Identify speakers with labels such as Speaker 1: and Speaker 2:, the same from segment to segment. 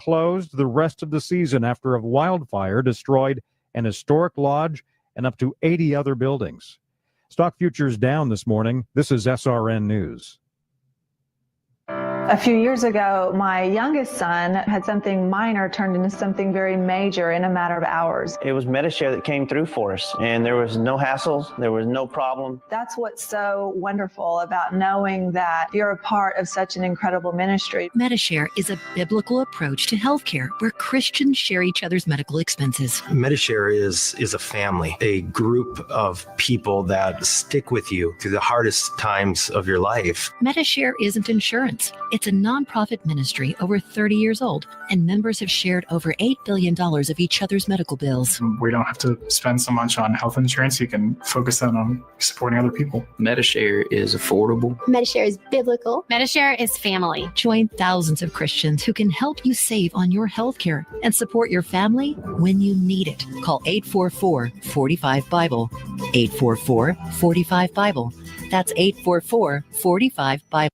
Speaker 1: closed the rest of the season after a wildfire destroyed an historic lodge and up to 80 other buildings. Stock futures down this morning. This is SRN News.
Speaker 2: A few years ago, my youngest son had something minor turned into something very major in a matter of hours.
Speaker 3: It was Medishare that came through for us, and there was no hassles, there was no problem.
Speaker 2: That's what's so wonderful about knowing that you're a part of such an incredible ministry.
Speaker 4: Medishare is a biblical approach to healthcare where Christians share each other's medical expenses.
Speaker 5: Medishare is a family, a group of people that stick with you through the hardest times of your life.
Speaker 4: Medishare isn't insurance. It's a nonprofit ministry over 30 years old, and members have shared over $8 billion of each other's medical bills.
Speaker 6: We don't have to spend so much on health insurance. You can focus on supporting other people.
Speaker 7: Medishare is affordable.
Speaker 8: Medishare is biblical.
Speaker 9: Medishare is family.
Speaker 4: Join thousands of Christians who can help you save on your health care and support your family when you need it. Call 844-45-BIBLE. 844-45-BIBLE. That's 844-45-BIBLE.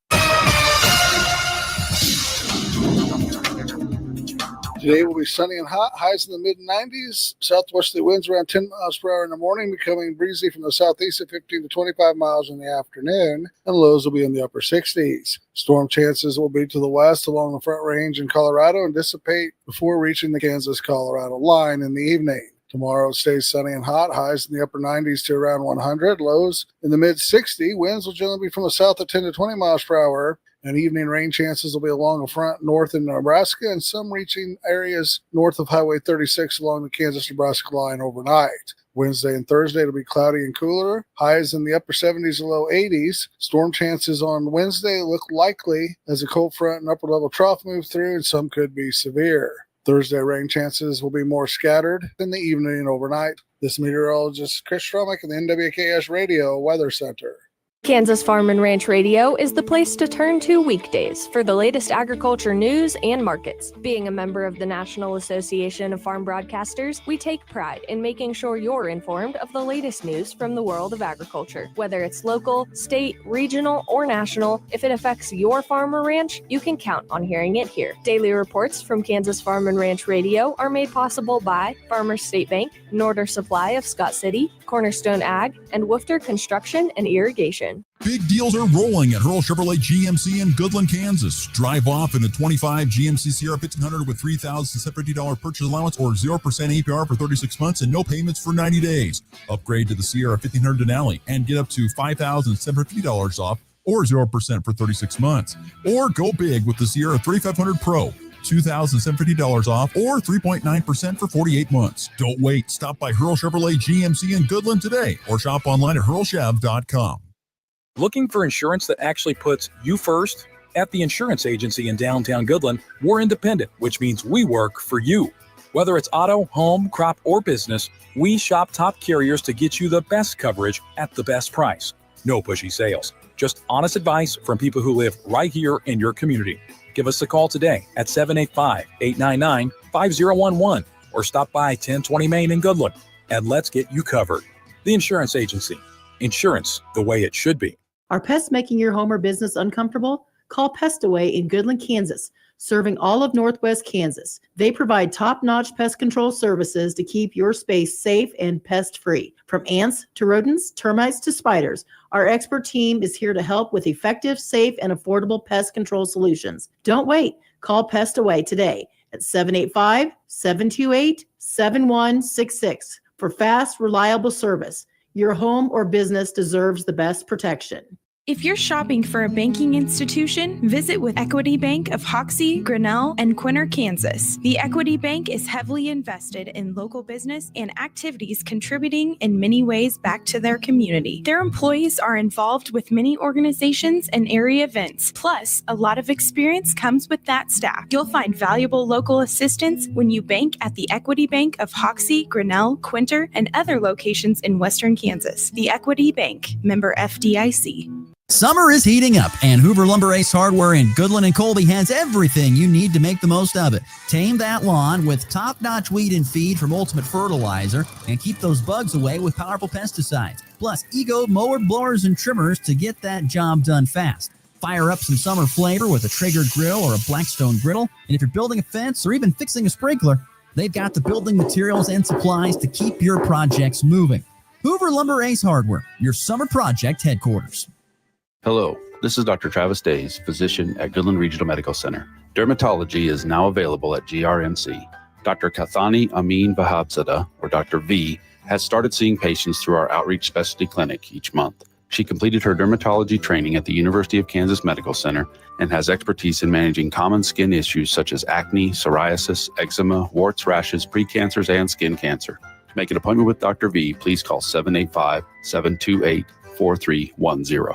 Speaker 10: Today will be sunny and hot, highs in the mid-90s. Southwesterly winds around 10 miles per hour in the morning, becoming breezy from the southeast at 15 to 25 miles in the afternoon, and lows will be in the upper 60s. Storm chances will be to the west along the Front Range in Colorado and dissipate before reaching the Kansas-Colorado line in the evening. Tomorrow stays sunny and hot, highs in the upper 90s to around 100, lows in the mid-60s. Winds will generally be from the south at 10 to 20 miles per hour. And evening rain chances will be along the front north in Nebraska and some reaching areas north of Highway 36 along the Kansas-Nebraska line overnight. Wednesday and Thursday will be cloudy and cooler. Highs in the upper 70s and low 80s. Storm chances on Wednesday look likely as a cold front and upper level trough move through, and some could be severe. Thursday rain chances will be more scattered in the evening and overnight. This meteorologist Chris Stromick in the NWKS Radio Weather Center.
Speaker 11: Kansas Farm and Ranch Radio is the place to turn to weekdays for the latest agriculture news and markets. Being a member of the National Association of Farm Broadcasters, we take pride in making sure you're informed of the latest news from the world of agriculture. Whether it's local, state, regional, or national, if it affects your farm or ranch, you can count on hearing it here. Daily reports from Kansas Farm and Ranch Radio are made possible by Farmers State Bank, Norder Supply of Scott City, Cornerstone Ag, and Woofter Construction and Irrigation.
Speaker 12: Big deals are rolling at Hurl Chevrolet GMC in Goodland, Kansas. Drive off in a 25 GMC Sierra 1500 with $3,750 purchase allowance or 0% APR for 36 months and no payments for 90 days. Upgrade to the Sierra 1500 Denali and get up to $5,750 off or 0% for 36 months. Or go big with the Sierra 3500 Pro. $2,750 off or 3.9% for 48 months. Don't wait. Stop by Hurl Chevrolet GMC in Goodland today or shop online at hurlchev.com.
Speaker 13: Looking for insurance that actually puts you first? At the insurance agency in downtown Goodland, we're independent, which means we work for you. Whether it's auto, home, crop, or business, we shop top carriers to get you the best coverage at the best price. No pushy sales, just honest advice from people who live right here in your community. Give us a call today at 785-899-5011 or stop by 1020 Main in Goodland and let's get you covered. The Insurance Agency. Insurance the way it should be.
Speaker 14: Are pests making your home or business uncomfortable? Call Pest Away in Goodland, Kansas, serving all of Northwest Kansas. They provide top-notch pest control services to keep your space safe and pest-free. From ants to rodents, termites to spiders, our expert team is here to help with effective, safe, and affordable pest control solutions. Don't wait. Call Pest Away today at 785-728-7166 for fast, reliable service. Your home or business deserves the best protection.
Speaker 15: If you're shopping for a banking institution, visit with Equity Bank of Hoxie, Grinnell, and Quinter, Kansas. The Equity Bank is heavily invested in local business and activities contributing in many ways back to their community. Their employees are involved with many organizations and area events. Plus, a lot of experience comes with that staff. You'll find valuable local assistance when you bank at the Equity Bank of Hoxie, Grinnell, Quinter, and other locations in Western Kansas. The Equity Bank, member FDIC.
Speaker 16: Summer is heating up, and Hoover Lumber Ace Hardware in Goodland and Colby has everything you need to make the most of it. Tame that lawn with top-notch weed and feed from Ultimate Fertilizer, and keep those bugs away with powerful pesticides. Plus, Ego mower blowers and trimmers to get that job done fast. Fire up some summer flavor with a Traeger grill or a Blackstone griddle. And if you're building a fence or even fixing a sprinkler, they've got the building materials and supplies to keep your projects moving. Hoover Lumber Ace Hardware, your summer project headquarters.
Speaker 8: Hello, this is Dr. Travis Days, physician at Goodland Regional Medical Center. Dermatology is now available at GRMC. Dr. Kathani Amin Vahabzadeh, or Dr. V, has started seeing patients through our outreach specialty clinic each month. She completed her dermatology training at the University of Kansas Medical Center and has expertise in managing common skin issues such as acne, psoriasis, eczema, warts, rashes, precancers, and skin cancer. To make an appointment with Dr. V, please call 785-728-4310.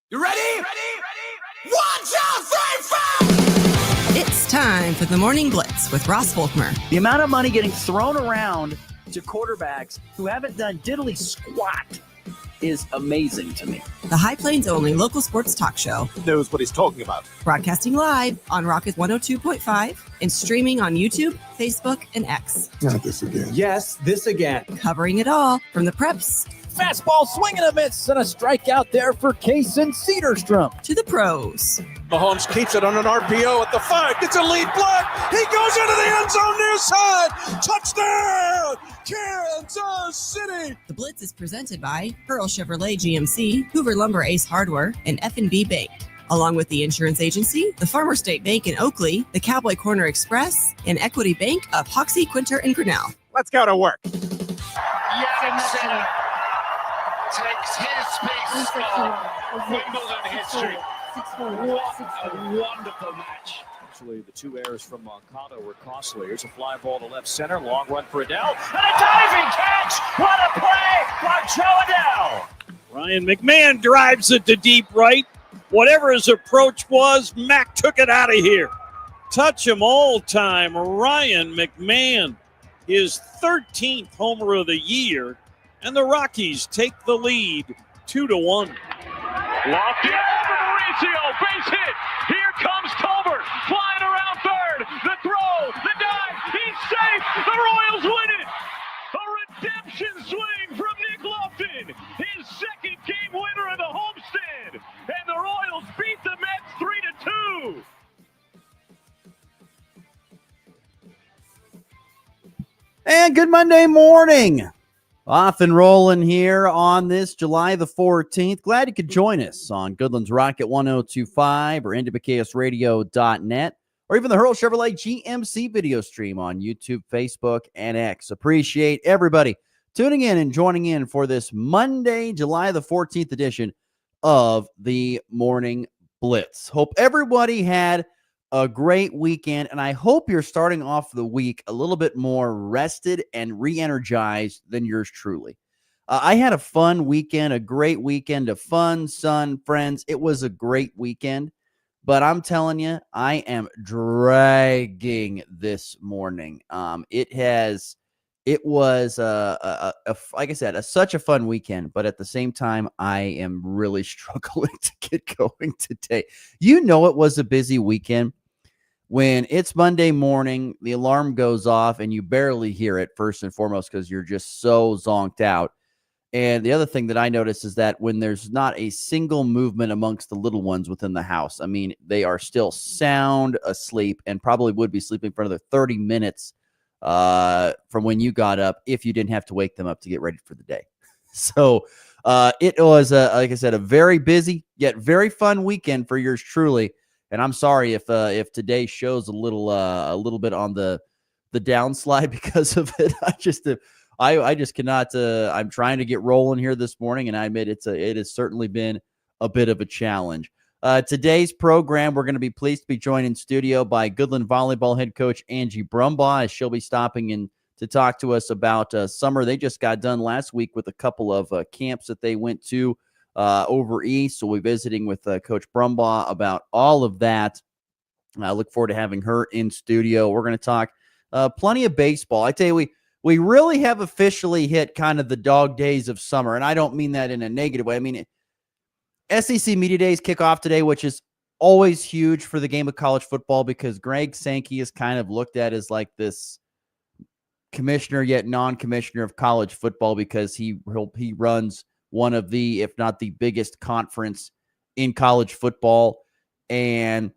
Speaker 9: You ready? Ready? 1, 2, 3, 4! It's time for the Morning Blitz with Ross Volkmer.
Speaker 17: The amount of money getting thrown around to quarterbacks who haven't done diddly squat is amazing to me.
Speaker 9: The High Plains only local sports talk show.
Speaker 18: Knows what he's talking about.
Speaker 9: Broadcasting live on Rocket 102.5 and streaming on YouTube, Facebook, and X.
Speaker 18: Not this again.
Speaker 17: Yes, this again.
Speaker 9: Covering it all from the preps.
Speaker 17: Fastball swing and a miss and a strikeout there for Kaysen Cedarstrom.
Speaker 9: To the pros.
Speaker 18: Mahomes keeps it on an RPO at the 5. Gets a lead block. He goes into the end zone near side. Touchdown, Kansas City.
Speaker 9: The Blitz is presented by Pearl Chevrolet GMC, Hoover Lumber Ace Hardware, and F&B Bank. Along with the insurance agency, the Farmer State Bank in Oakley, the Cowboy Corner Express, and Equity Bank of Hoxie, Quinter, and Grinnell.
Speaker 18: Let's go to work.
Speaker 19: Yannick Sinner takes his piece of Wimbledon history. What a wonderful match.
Speaker 20: Actually, the two errors from Moncada were costly. Here's a fly ball to left center. Long run for Adele. And a diving catch. What a play by Joe Adele.
Speaker 21: Ryan McMahon drives it to deep right. Whatever his approach was, Mac took it out of here. Touch him all time. Ryan McMahon, his 13th homer of the year. And the Rockies take the lead 2-1.
Speaker 19: Locked in over Mauricio, base hit. Here comes Tolbert, flying around third. The throw, the dive, he's safe. The Royals win it. A redemption swing from Nick Lofton, his second game winner of the homestand. And the Royals beat the Mets 3-2.
Speaker 22: And good Monday morning. Off and rolling here on this July the 14th. Glad you could join us on Goodland's Rocket 1025 or NWKSradio.net or even the Hurl Chevrolet GMC video stream on YouTube, Facebook, and X. Appreciate everybody tuning in and joining in for this Monday, July the 14th edition of the Morning Blitz. Hope everybody had a great weekend, and I hope you're starting off the week a little bit more rested and re-energized than yours truly. I had a fun weekend, a great weekend of fun, sun, friends. It was a great weekend, but I'm telling you, I am dragging this morning. It was like I said, such a fun weekend, but at the same time, I am really struggling to get going today. You know, it was a busy weekend. When it's Monday morning, the alarm goes off and you barely hear it, first and foremost, because you're just so zonked out. And the other thing that I notice is that when there's not a single movement amongst the little ones within the house, I mean, they are still sound asleep and probably would be sleeping for another 30 minutes from when you got up if you didn't have to wake them up to get ready for the day. So it was, like I said, a very busy yet very fun weekend for yours truly. And I'm sorry if today shows a little bit on the downslide because of it. I just cannot. I'm trying to get rolling here this morning, and I admit it has certainly been a bit of a challenge. Today's program, we're going to be pleased to be joined in studio by Goodland volleyball head coach Angie Brumbaugh, as she'll be stopping in to talk to us about summer. They just got done last week with a couple of camps that they went to over east. So we'll be visiting with Coach Brumbaugh about all of that. I look forward to having her in studio. We're going to talk plenty of baseball. I tell you, we really have officially hit kind of the dog days of summer, and I don't mean that in a negative way. I mean, SEC Media Days kick off today, which is always huge for the game of college football because Greg Sankey is kind of looked at as like this commissioner yet non-commissioner of college football because he runs one of the, if not the biggest conference in college football. And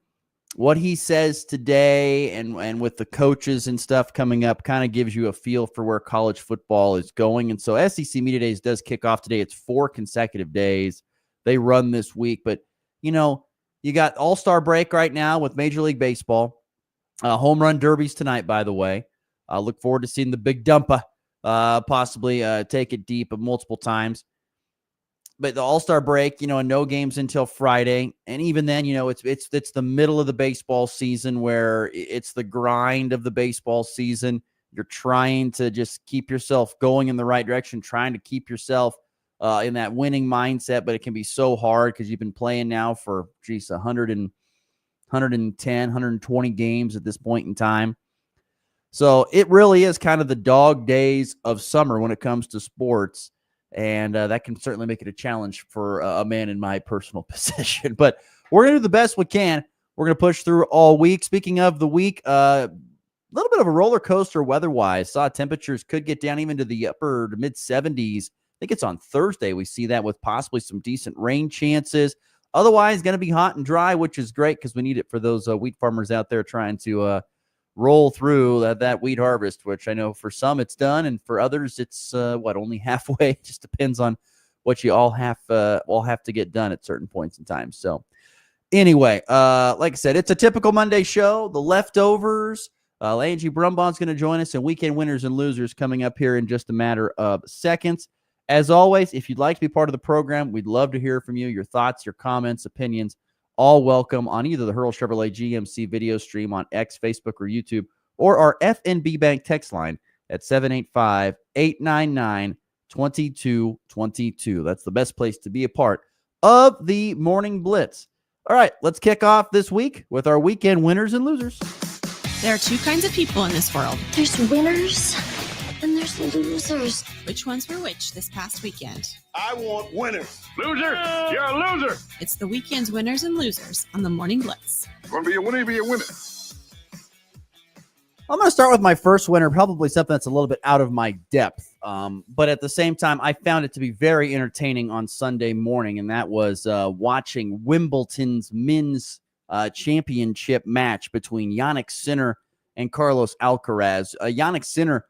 Speaker 22: what he says today and with the coaches and stuff coming up kind of gives you a feel for where college football is going. And so SEC Media Days does kick off today. It's 4 consecutive days. They run this week. But, you got All-Star break right now with Major League Baseball. Home run derbies tonight, by the way. I look forward to seeing the Big Dumpa possibly take it deep multiple times. But the All-Star break, and no games until Friday. And even then, it's the middle of the baseball season where it's the grind of the baseball season. You're trying to just keep yourself going in the right direction, trying to keep yourself in that winning mindset. But it can be so hard because you've been playing now for, 110, 120 games at this point in time. So it really is kind of the dog days of summer when it comes to sports. And that can certainly make it a challenge for a man in my personal position. But we're going to do the best we can. We're going to push through all week. Speaking of the week, a little bit of a roller coaster weather-wise. Saw temperatures could get down even to the upper to mid-70s. I think it's on Thursday. We see that with possibly some decent rain chances. Otherwise, going to be hot and dry, which is great because we need it for those wheat farmers out there trying to roll through that wheat harvest, which I know for some it's done, and for others it's only halfway. It just depends on what you all have to get done at certain points in time. So anyway, like I said, it's a typical Monday show. The leftovers. Angie Brumbaughn's going to join us, and weekend winners and losers coming up here in just a matter of seconds. As always, if you'd like to be part of the program, we'd love to hear from you. Your thoughts, your comments, opinions, all welcome on either the Hurl Chevrolet GMC video stream on X, Facebook, or YouTube, or our FNB Bank text line at 785-899-2222. That's the best place to be a part of the Morning Blitz. All right, let's kick off this week with our weekend winners and losers.
Speaker 9: There are two kinds of people in this world.
Speaker 1: There's winners and there's losers.
Speaker 9: Which ones were which this past weekend?
Speaker 18: I want winners.
Speaker 19: Loser! You're a loser!
Speaker 9: It's the weekend's winners and losers on the Morning Blitz.
Speaker 18: Going to be a winner, be a winner.
Speaker 22: I'm going to start with my first winner, probably something that's a little bit out of my depth. But at the same time, I found it to be very entertaining on Sunday morning, and that was watching Wimbledon's men's championship match between Jannik Sinner and Carlos Alcaraz. Jannik Sinner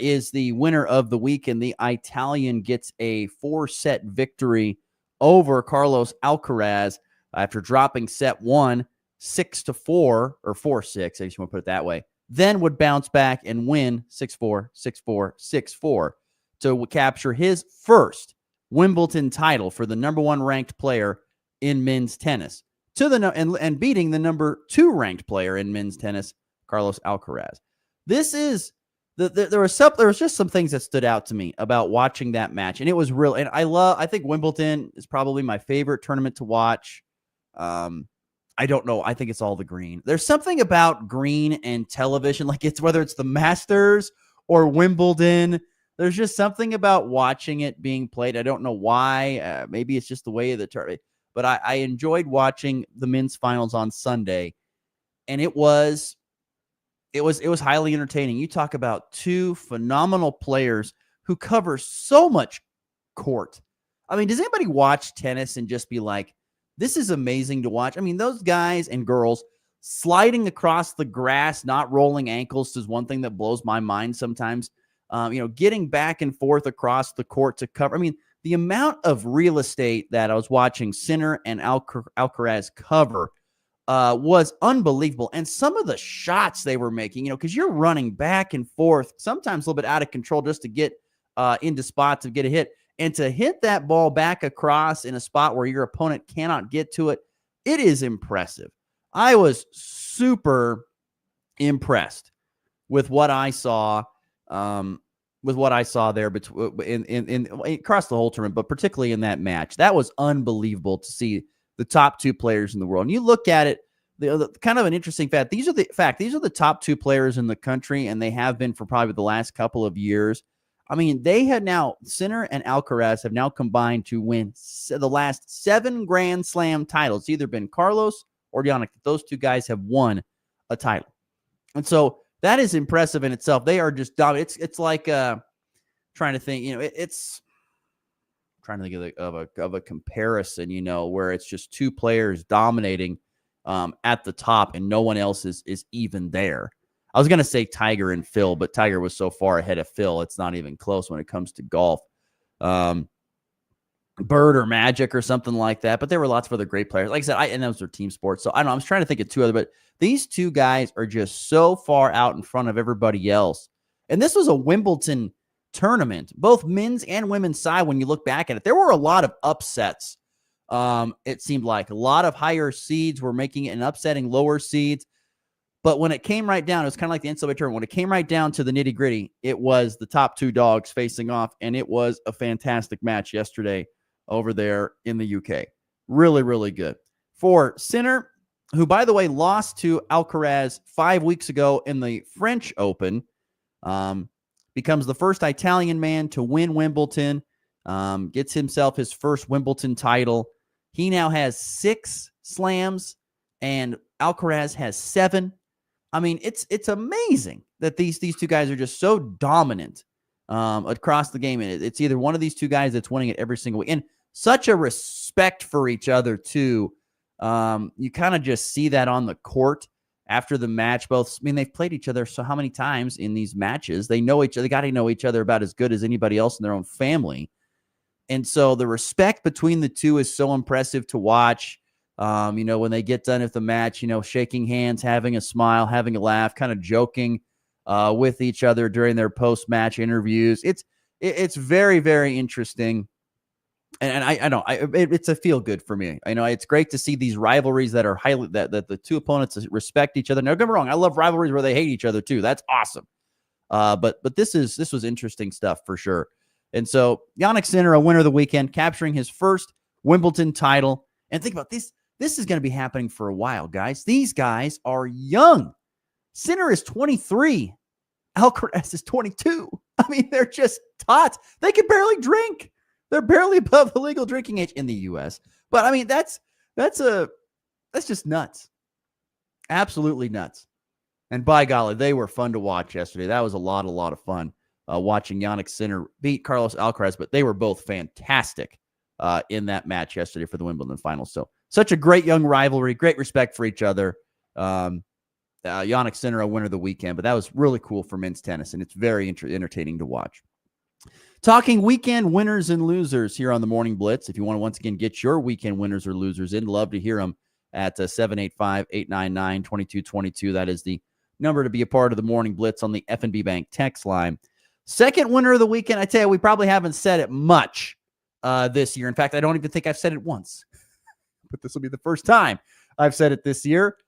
Speaker 22: is the winner of the week, and the Italian gets a 4-set victory over Carlos Alcaraz after dropping set 1 6-4 or 4-6. I just want to put it that way. Then would bounce back and win 6-4, 6-4, 6-4 to capture his first Wimbledon title for the number 1 ranked player in men's tennis and beating the number 2 ranked player in men's tennis, Carlos Alcaraz. This is there was just some things that stood out to me about watching that match, and it was real. And I think Wimbledon is probably my favorite tournament to watch. I don't know. I think it's all the green. There's something about green and television, like whether it's the Masters or Wimbledon. There's just something about watching it being played. I don't know why. Maybe it's just the way of the tournament. But I enjoyed watching the men's finals on Sunday, and it was highly entertaining. You talk about two phenomenal players who cover so much court. I mean, does anybody watch tennis and just be like, this is amazing to watch? I mean, those guys and girls sliding across the grass, not rolling ankles is one thing that blows my mind sometimes. Getting back and forth across the court to cover. I mean, the amount of real estate that I was watching Sinner and Alcaraz cover was unbelievable. And some of the shots they were making, because you're running back and forth, sometimes a little bit out of control just to get into spots to get a hit. And to hit that ball back across in a spot where your opponent cannot get to it, it is impressive. I was super impressed with what I saw, there in across the whole tournament, but particularly in that match. That was unbelievable to see the top 2 players in the world. And you look at it, the kind of an interesting fact. These are the top 2 players in the country, and they have been for probably the last couple of years. I mean, Sinner and Alcaraz have now combined to win the last 7 Grand Slam titles. It's either been Carlos or Jannik. Those 2 guys have won a title. And so that is impressive in itself. They are just dominant. It's like trying to think, trying to think of a comparison, where it's just two players dominating at the top and no one else is even there. I was going to say Tiger and Phil, but Tiger was so far ahead of Phil, it's not even close when it comes to golf. Bird or Magic or something like that, but there were lots of other great players. Like I said, and those are team sports. So I don't know. I was trying to think of two other, but these two guys are just so far out in front of everybody else. And this was a Wimbledon tournament, both men's and women's side. When you look back at it, there were a lot of upsets. It seemed like a lot of higher seeds were making it and upsetting lower seeds. But when it came right down, it was kind of like the NCAA tournament. When it came right down to the nitty gritty, it was the top two dogs facing off, and it was a fantastic match yesterday over there in the UK. Really, really good. For Sinner, who, by the way, lost to Alcaraz 5 weeks ago in the French Open, becomes the first Italian man to win Wimbledon, gets himself his first Wimbledon title. He now has 6 slams, and Alcaraz has 7. I mean, it's amazing that these two guys are just so dominant across the game. And it's either one of these two guys that's winning it every single week. And such a respect for each other, too. You kind of just see that on the court after the match. Both, I mean, they've played each other so how many times in these matches? They know each other. They got to know each other about as good as anybody else in their own family. And so the respect between the two is so impressive to watch. When they get done with the match, shaking hands, having a smile, having a laugh, kind of joking with each other during their post-match interviews. It's very, very interesting. And it's a feel good for me. I know it's great to see these rivalries that are highly, that the two opponents respect each other. Now, don't get me wrong. I love rivalries where they hate each other too. That's awesome. But this was interesting stuff for sure. And so Jannik Sinner, a winner of the weekend, capturing his first Wimbledon title. And think about this. This is going to be happening for a while, guys. These guys are young. Sinner is 23. Alcaraz is 22. I mean, they're just tots. They can barely drink. They're barely above the legal drinking age in the U.S. But I mean, that's just nuts. Absolutely nuts. And by golly, they were fun to watch yesterday. That was a lot of fun watching Jannik Sinner beat Carlos Alcaraz. But they were both fantastic in that match yesterday for the Wimbledon finals. So such a great young rivalry, great respect for each other. Jannik Sinner, a winner of the weekend, but that was really cool for men's tennis, and it's very entertaining to watch. Talking weekend winners and losers here on the Morning Blitz. If you want to once again get your weekend winners or losers in, love to hear them at 785-899-2222. That is the number to be a part of the Morning Blitz on the F&B Bank text line. Second winner of the weekend, I tell you, we probably haven't said it much this year. In fact, I don't even think I've said it once. But this will be the first time I've said it this year.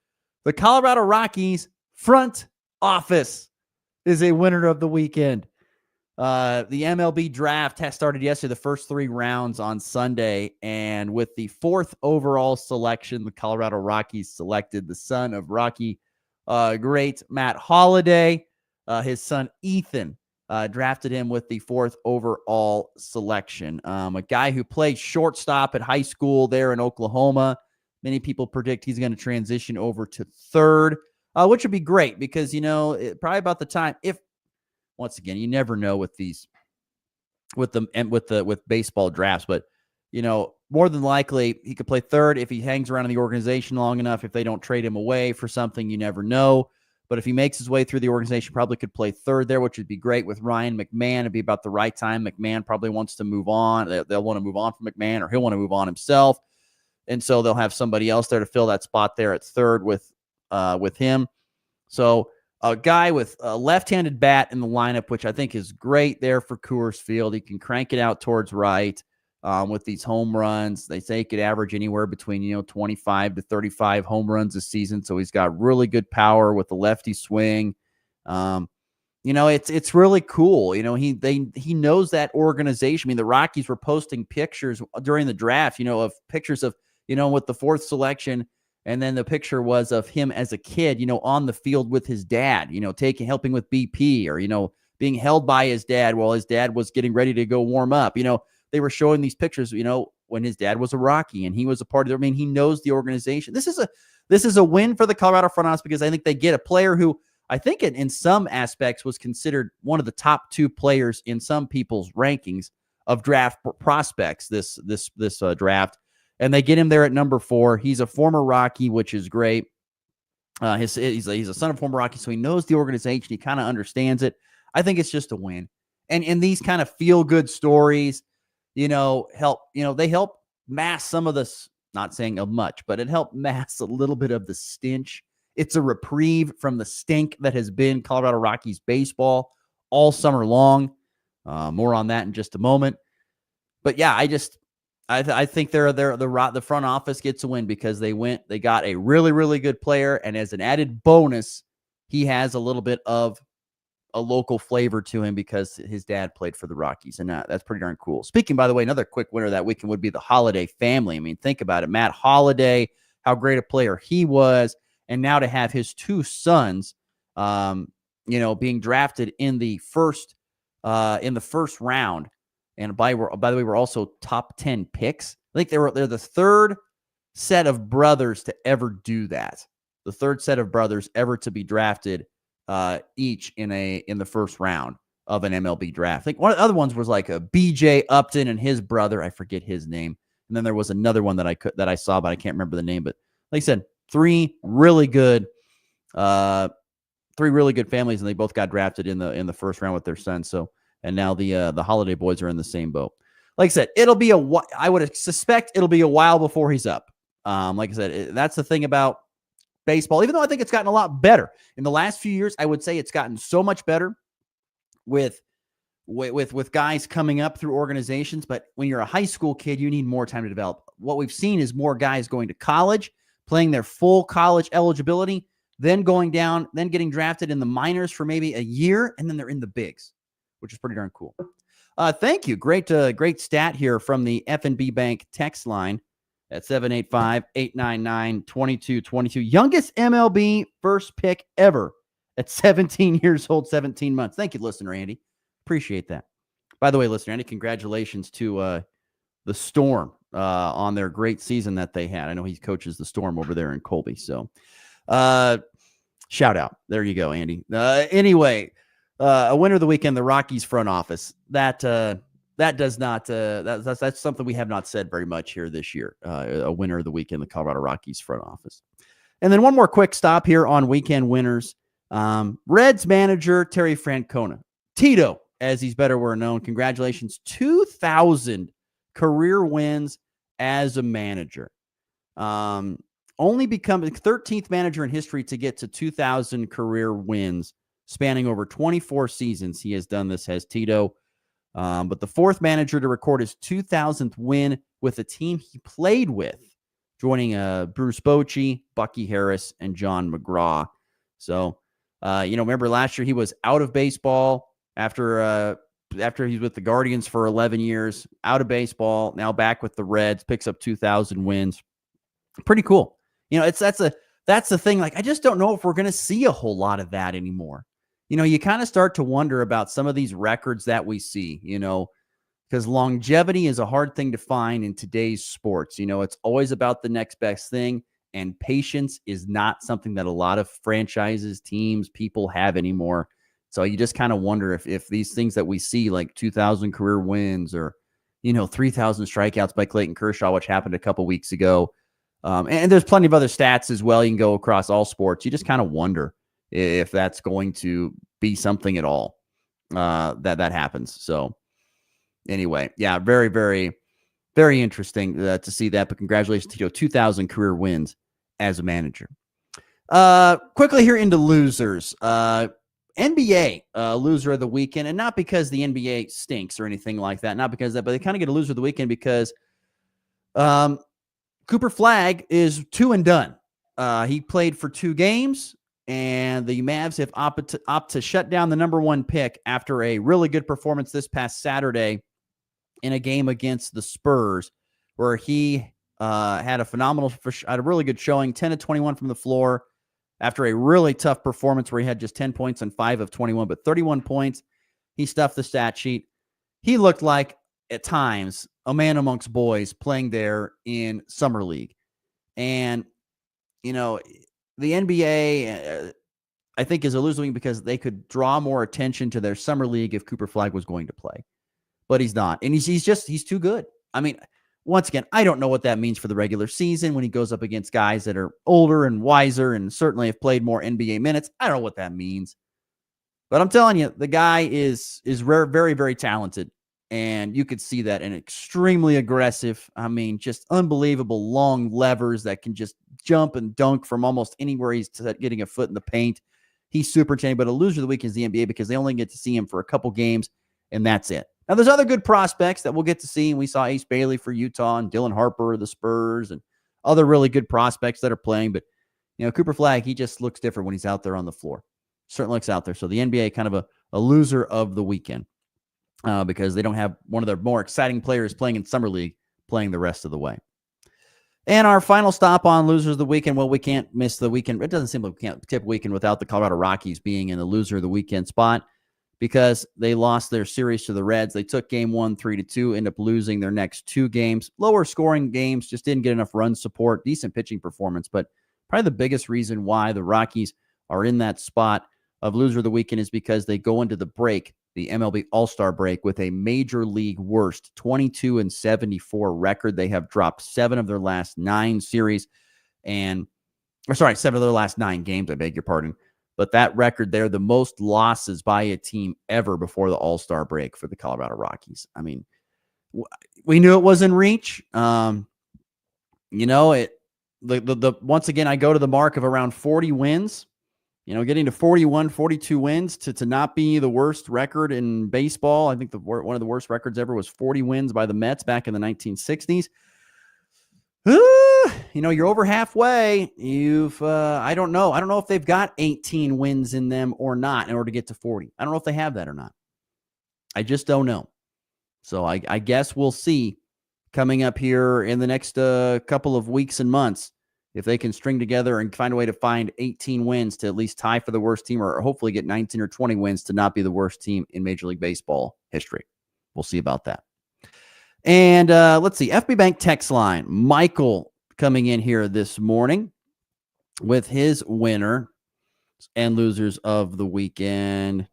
Speaker 22: The Colorado Rockies front office is a winner of the weekend. The MLB draft has started yesterday, the first 3 rounds on Sunday. And with the 4th overall selection, the Colorado Rockies selected the son of Rocky great Matt Holliday. His son Ethan drafted him with the 4th overall selection. A guy who played shortstop at high school there in Oklahoma. Many people predict he's going to transition over to third, which would be great because, probably about the time, once again, you never know with baseball drafts, but more than likely he could play third if he hangs around in the organization long enough. If they don't trade him away for something, you never know. But if he makes his way through the organization, probably could play third there, which would be great with Ryan McMahon. It'd be about the right time. McMahon probably wants to move on. They'll want to move on from McMahon, or he'll want to move on himself. And so they'll have somebody else there to fill that spot there at third with him. So a guy with a left-handed bat in the lineup, which I think is great there for Coors Field. He can crank it out towards right with these home runs. They say he could average anywhere between 25 to 35 home runs a season. So he's got really good power with the lefty swing. It's really cool. He knows that organization. I mean, the Rockies were posting pictures during the draft, of pictures of with the 4th selection. And then the picture was of him as a kid, on the field with his dad, helping with BP, or, being held by his dad while his dad was getting ready to go warm up. They were showing these pictures, when his dad was a Rocky and he was a part of it. I mean, he knows the organization. This is a win for the Colorado front office because I think they get a player who I think in some aspects was considered one of the top 2 players in some people's rankings draft prospects this draft, and they get him there at number 4. He's a former Rocky, which is great. He's a son of former Rocky, so he knows the organization. He kind of understands it. I think it's just a win. And these kind of feel good stories, help. They help mask some of this. Not saying much, but it helped mask a little bit of the stench. It's a reprieve from the stink that has been Colorado Rockies baseball all summer long. More on that in just a moment. But yeah, I think the front office gets a win because they got a really, really good player. And as an added bonus, he has a little bit of a local flavor to him because his dad played for the Rockies. And that's pretty darn cool. Speaking, by the way, another quick winner that weekend would be the Holiday family. I mean, think about it. Matt Holliday, how great a player he was. And now to have his 2 sons, being drafted in the first round. And by the way, we're also top 10 picks. I think they're the third set of brothers to ever do that. The third set of brothers ever to be drafted each in the first round of an MLB draft. I think one of the other ones was like a BJ Upton and his brother. I forget his name. And then there was another one that I saw, but I can't remember the name. But like I said, 3 really good families, and they both got drafted in the first round with their sons. So, and now the Holiday boys are in the same boat. Like I said, I would suspect it'll be a while before he's up. Like I said, that's the thing about baseball, even though I think it's gotten a lot better in the last few years. I would say it's gotten so much better with guys coming up through organizations. But when you're a high school kid, you need more time to develop. What we've seen is more guys going to college, playing their full college eligibility, then going down, then getting drafted in the minors for maybe a year, and then they're in the bigs, which is pretty darn cool. Thank you. Great stat here from the F&B Bank text line at 785-899-2222. Youngest MLB first pick ever at 17 years old, 17 months. Thank you, listener Andy. Appreciate that. By the way, listener Andy, congratulations to the Storm on their great season that they had. I know he coaches the Storm over there in Colby. So shout out. There you go, Andy. Anyway, a winner of the weekend, the Rockies front office. That's something we have not said very much here this year. A winner of the weekend, the Colorado Rockies front office. And then one more quick stop here on weekend winners. Reds manager Terry Francona, Tito, as he's better were known. Congratulations, 2,000 career wins as a manager. Only become the 13th manager in history to get to 2,000 career wins, spanning over 24 seasons. He has done this, has Tito. But the 4th manager to record his 2,000th win with a team he played with, joining Bruce Bochy, Bucky Harris, and John McGraw. So, remember last year he was out of baseball after he's with the Guardians for 11 years, out of baseball, now back with the Reds, picks up 2,000 wins. Pretty cool. That's the thing. Like, I just don't know if we're going to see a whole lot of that anymore. You kind of start to wonder about some of these records that we see, because longevity is a hard thing to find in today's sports. It's always about the next best thing, and patience is not something that a lot of franchises, teams, people have anymore. So you just kind of wonder if these things that we see, like 2,000 career wins or, 3,000 strikeouts by Clayton Kershaw, which happened a couple weeks ago. And there's plenty of other stats as well. You can go across all sports. You just kind of wonder if that's going to be something at all that happens. So anyway, yeah, very, very, very interesting to see that. But congratulations to 2,000 career wins as a manager. Quickly here into losers. NBA loser of the weekend, and not because the NBA stinks or anything like that. Not because of that, but they kind of get a loser of the weekend because Cooper Flagg is 2 and done. He played for 2 games. And the Mavs have opted to shut down the number 1 pick after a really good performance this past Saturday in a game against the Spurs, where he had a really good showing, 10 of 21 from the floor after a really tough performance where he had just 10 points on 5 of 21, but 31 points. He stuffed the stat sheet. He looked like, at times, a man amongst boys playing there in Summer League. And, the NBA, I think, is a losing because they could draw more attention to their summer league if Cooper Flagg was going to play. but he's not. And he's too good. I mean, once again, I don't know what that means for the regular season when he goes up against guys that are older and wiser and certainly have played more NBA minutes. I don't know what that means. But I'm telling you, the guy is very, very talented. And you could see that, and extremely aggressive. I mean, just unbelievable long levers that can just jump and dunk from almost anywhere he's getting a foot in the paint. He's super entertaining, but a loser of the week is the NBA because they only get to see him for a couple games, and that's it. Now, there's other good prospects that we'll get to see, and we saw Ace Bailey for Utah and Dylan Harper, the Spurs, and other really good prospects that are playing. But, Cooper Flagg, he just looks different when he's out there on the floor. Certainly looks out there. So the NBA kind of a loser of the weekend. Because they don't have one of their more exciting players playing in Summer League playing the rest of the way. And our final stop on losers of the weekend, well, we can't miss the weekend. It doesn't seem like we can't tip weekend without the Colorado Rockies being in the loser of the weekend spot because they lost their series to the Reds. They took game 1 3-2, ended up losing their next 2 games. Lower scoring games, just didn't get enough run support, decent pitching performance. But probably the biggest reason why the Rockies are in that spot of loser of the weekend is because they go into the break, the MLB All-Star break, with a major league worst 22-74 record. They have dropped 7 of their last 9 series 7 of their last 9 games, I beg your pardon. But that record there, the most losses by a team ever before the All-Star break for the Colorado Rockies. I mean, we knew it was in reach. Once again, I go to the mark of around 40 wins. Getting to 41, 42 wins to not be the worst record in baseball. I think one of the worst records ever was 40 wins by the Mets back in the 1960s. You're over halfway. I don't know. I don't know if they've got 18 wins in them or not in order to get to 40. I don't know if they have that or not. I just don't know. So I guess we'll see coming up here in the next couple of weeks and months if they can string together and find a way to find 18 wins to at least tie for the worst team, or hopefully get 19 or 20 wins to not be the worst team in Major League Baseball history. We'll see about that. And let's see, FB Bank text line. Michael coming in here this morning with his winner and losers of the weekend.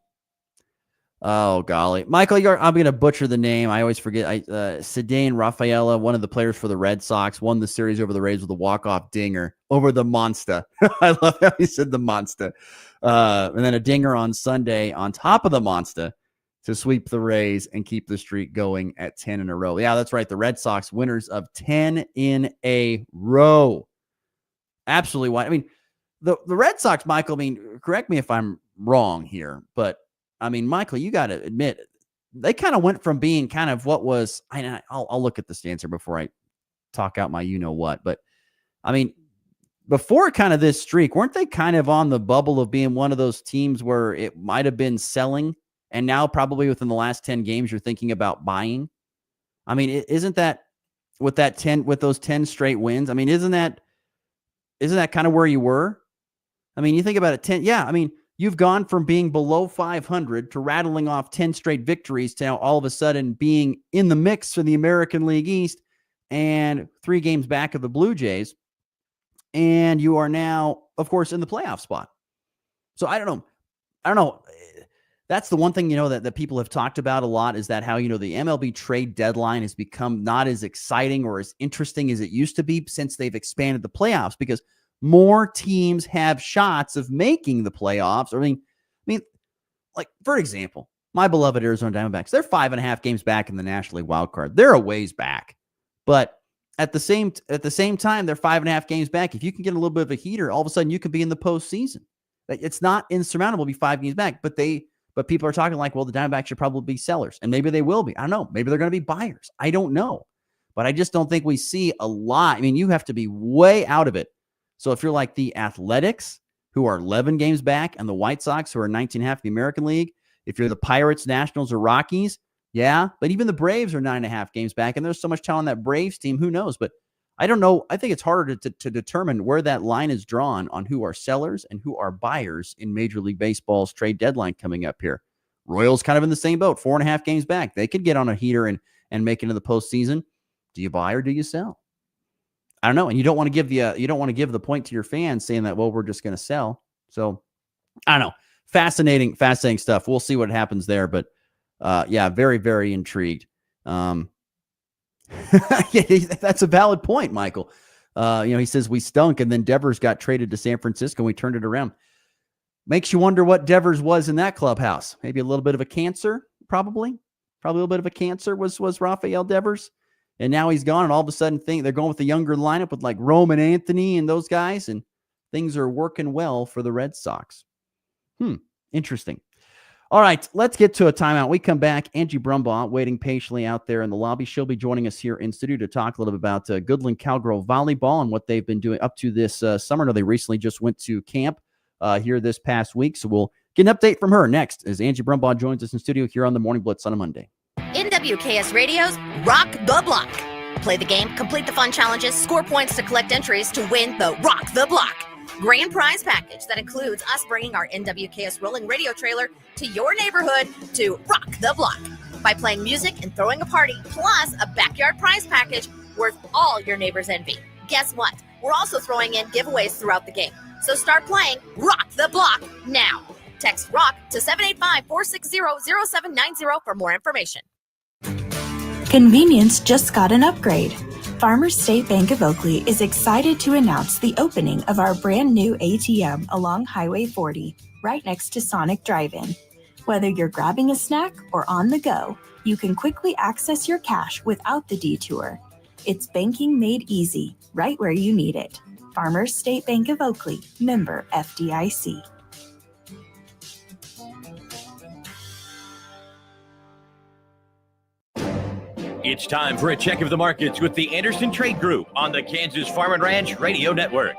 Speaker 22: Oh, golly. Michael, I'm going to butcher the name. I always forget. Cedane Rafaela, one of the players for the Red Sox, won the series over the Rays with a walk-off dinger over the Monster. I love how he said the Monster. And then a dinger on Sunday on top of the Monster to sweep the Rays and keep the streak going at 10 in a row. Yeah, that's right. The Red Sox winners of 10 in a row. Absolutely. Why? I mean, the Red Sox, Michael, correct me if I'm wrong here, but Michael, you got to admit, they kind of went from being kind of what was, I'll look at the stands here before I talk out my you-know-what, but, before kind of this streak, weren't they kind of on the bubble of being one of those teams where it might have been selling, and now probably within the last 10 games, you're thinking about buying? Isn't that, with those 10 straight wins, isn't that kind of where you were? You think about it, 10, yeah, you've gone from being below 500 to rattling off 10 straight victories to now all of a sudden being in the mix for the American League East and 3 games back of the Blue Jays. And you are now, of course, in the playoff spot. So I don't know. That's the one thing, that people have talked about a lot is that how, the MLB trade deadline has become not as exciting or as interesting as it used to be since they've expanded the playoffs, because more teams have shots of making the playoffs. Like, for example, my beloved Arizona Diamondbacks, they're 5.5 games back in the National League wild card. They're a ways back, but at the same time, they're 5.5 games back. If you can get a little bit of a heater, all of a sudden you could be in the postseason. It's not insurmountable to be 5 games back, but people are talking like, well, the Diamondbacks should probably be sellers, and maybe they will be. I don't know. Maybe they're going to be buyers. I don't know, but I just don't think we see a lot. You have to be way out of it. So if you're like the Athletics, who are 11 games back, and the White Sox, who are 19.5 in the American League, if you're the Pirates, Nationals, or Rockies, yeah, but even the Braves are 9.5 games back, and there's so much talent on that Braves team, who knows? But I don't know. I think it's harder to determine where that line is drawn on who are sellers and who are buyers in Major League Baseball's trade deadline coming up here. Royals kind of in the same boat, 4.5 games back. They could get on a heater and make it into the postseason. Do you buy or do you sell? I don't know. And you don't want to give the point to your fans saying that, well, we're just going to sell. So I don't know. Fascinating stuff. We'll see what happens there. But Yeah, very, very intrigued. Yeah, that's a valid point, Michael. He says we stunk, and then Devers got traded to San Francisco. And we turned it around. Makes you wonder what Devers was in that clubhouse. Maybe a little bit of a cancer, probably a little bit of a cancer was Rafael Devers. And now he's gone, and all of a sudden they're going with the younger lineup with like Roman Anthony and those guys, and things are working well for the Red Sox. Interesting. All right, let's get to a timeout. We come back. Angie Brumbaugh waiting patiently out there in the lobby. She'll be joining us here in studio to talk a little bit about Goodland Cowgirl Volleyball and what they've been doing up to this summer. They recently just went to camp here this past week, so we'll get an update from her next as Angie Brumbaugh joins us in studio here on the Morning Blitz on a Monday.
Speaker 2: NWKS Radio's Rock the Block. Play the game, complete the fun challenges, score points to collect entries to win the Rock the Block grand prize package that includes us bringing our NWKS rolling radio trailer to your neighborhood to rock the block by playing music and throwing a party, plus a backyard prize package worth all your neighbors' envy. Guess what? We're also throwing in giveaways throughout the game. So start playing Rock the Block now. Text ROCK to 785-460-0790 for more information.
Speaker 15: Convenience just got an upgrade. Farmers State Bank of Oakley is excited to announce the opening of our brand new ATM along Highway 40, right next to Sonic Drive-In. Whether you're grabbing a snack or on the go, you can quickly access your cash without the detour. It's banking made easy, right where you need it. Farmers State Bank of Oakley, member FDIC.
Speaker 3: It's time for a check of the markets with the Anderson Trade Group on the Kansas Farm and Ranch Radio Network.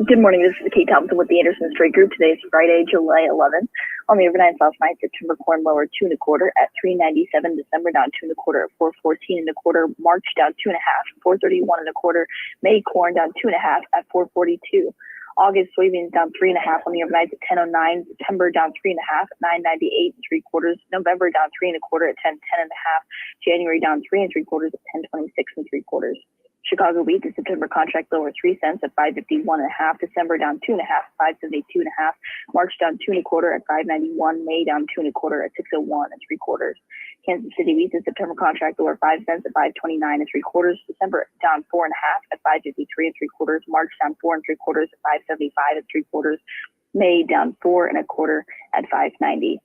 Speaker 23: Good morning, this is Kate Thompson with the Anderson Trade Group. Today is Friday, July 11th. On the overnight last night, September corn lower 2 1/4 at $3.97. December down 2 1/4 at $4.14 1/4. March down 2 1/2, $4.31 1/4. May corn down 2 1/2 at $4.42. August soybeans down 3 1/2 on the overnight at $10.09. September down 3 1/2 at $9.98 3/4. November down 3 1/4 at $10.10 1/2. January down 3 3/4 at $10.26 3/4. Chicago wheat, the September contract lower 3 cents at $5.51 1/2. December down 2 1/2, $5.72 1/2. March down 2 1/4 at $5.91. May down 2 1/4 at $6.01 3/4. Kansas City wheat, the September contract lower 5 cents at $5.29 3/4. December down 4 1/2 at $5.53 3/4. March down 4 3/4 at $5.75 3/4. May down 4 1/4 at $5.90.